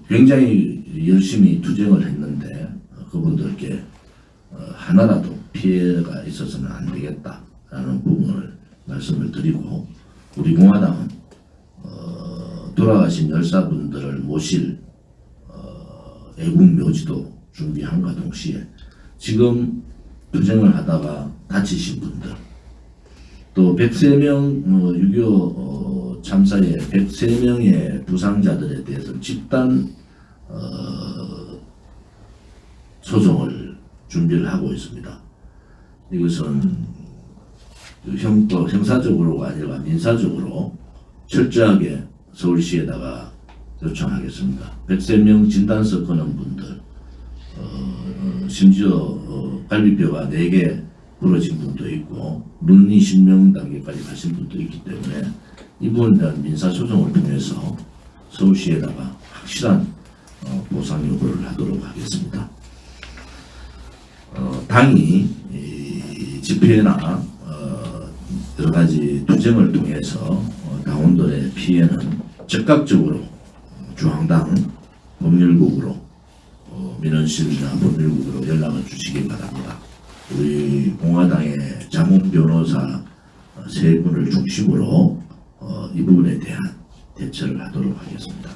굉장히 열심히 투쟁을 했는데 그분들께 하나라도 피해가 있어서는 안 되겠다라는 부분을 말씀을 드리고 우리 공화당은 돌아가신 열사분들을 모실 애국묘지도 준비함과 동시에 지금 투쟁을 하다가 다치신 분들 또 103명 6.25 참사의 103명의 부상자들에 대해서 집단 소송을 준비를 하고 있습니다. 이것은 형사적으로가 아니라 민사적으로 철저하게 서울시에다가 요청하겠습니다. 103명 진단서 거는 분들 심지어 갈비뼈가 4개 벌어진 분도 있고 문의 실명 단계까지 가신 분도 있기 때문에 이 부분에 대한 민사소송을 통해서 서울시에다가 확실한 보상 요구를 하도록 하겠습니다. 당이 이 집회나 여러 가지 투쟁을 통해서 당원들의 피해는 즉각적으로 중앙당 법률국으로 민원실이나 법률국으로 연락을 주시기 바랍니다. 우리 공화당의 자문 변호사 세 분을 중심으로 이 부분에 대한 대처를 하도록 하겠습니다.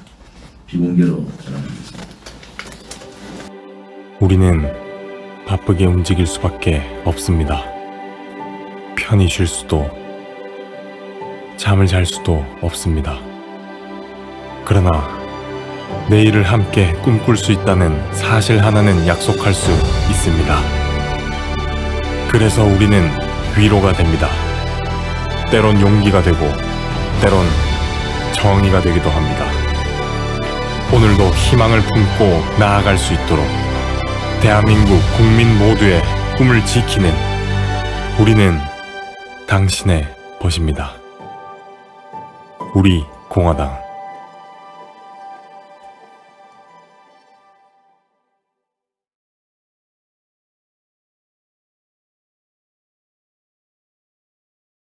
비공개로 전환하겠습니다. 우리는 바쁘게 움직일 수밖에 없습니다. 편히 쉴 수도, 잠을 잘 수도 없습니다. 그러나 내일을 함께 꿈꿀 수 있다는 사실 하나는 약속할 수 있습니다. 그래서 우리는 위로가 됩니다. 때론 용기가 되고, 때론 정의가 되기도 합니다. 오늘도 희망을 품고 나아갈 수 있도록 대한민국 국민 모두의 꿈을 지키는 우리는 당신의 벗입니다. 우리 공화당.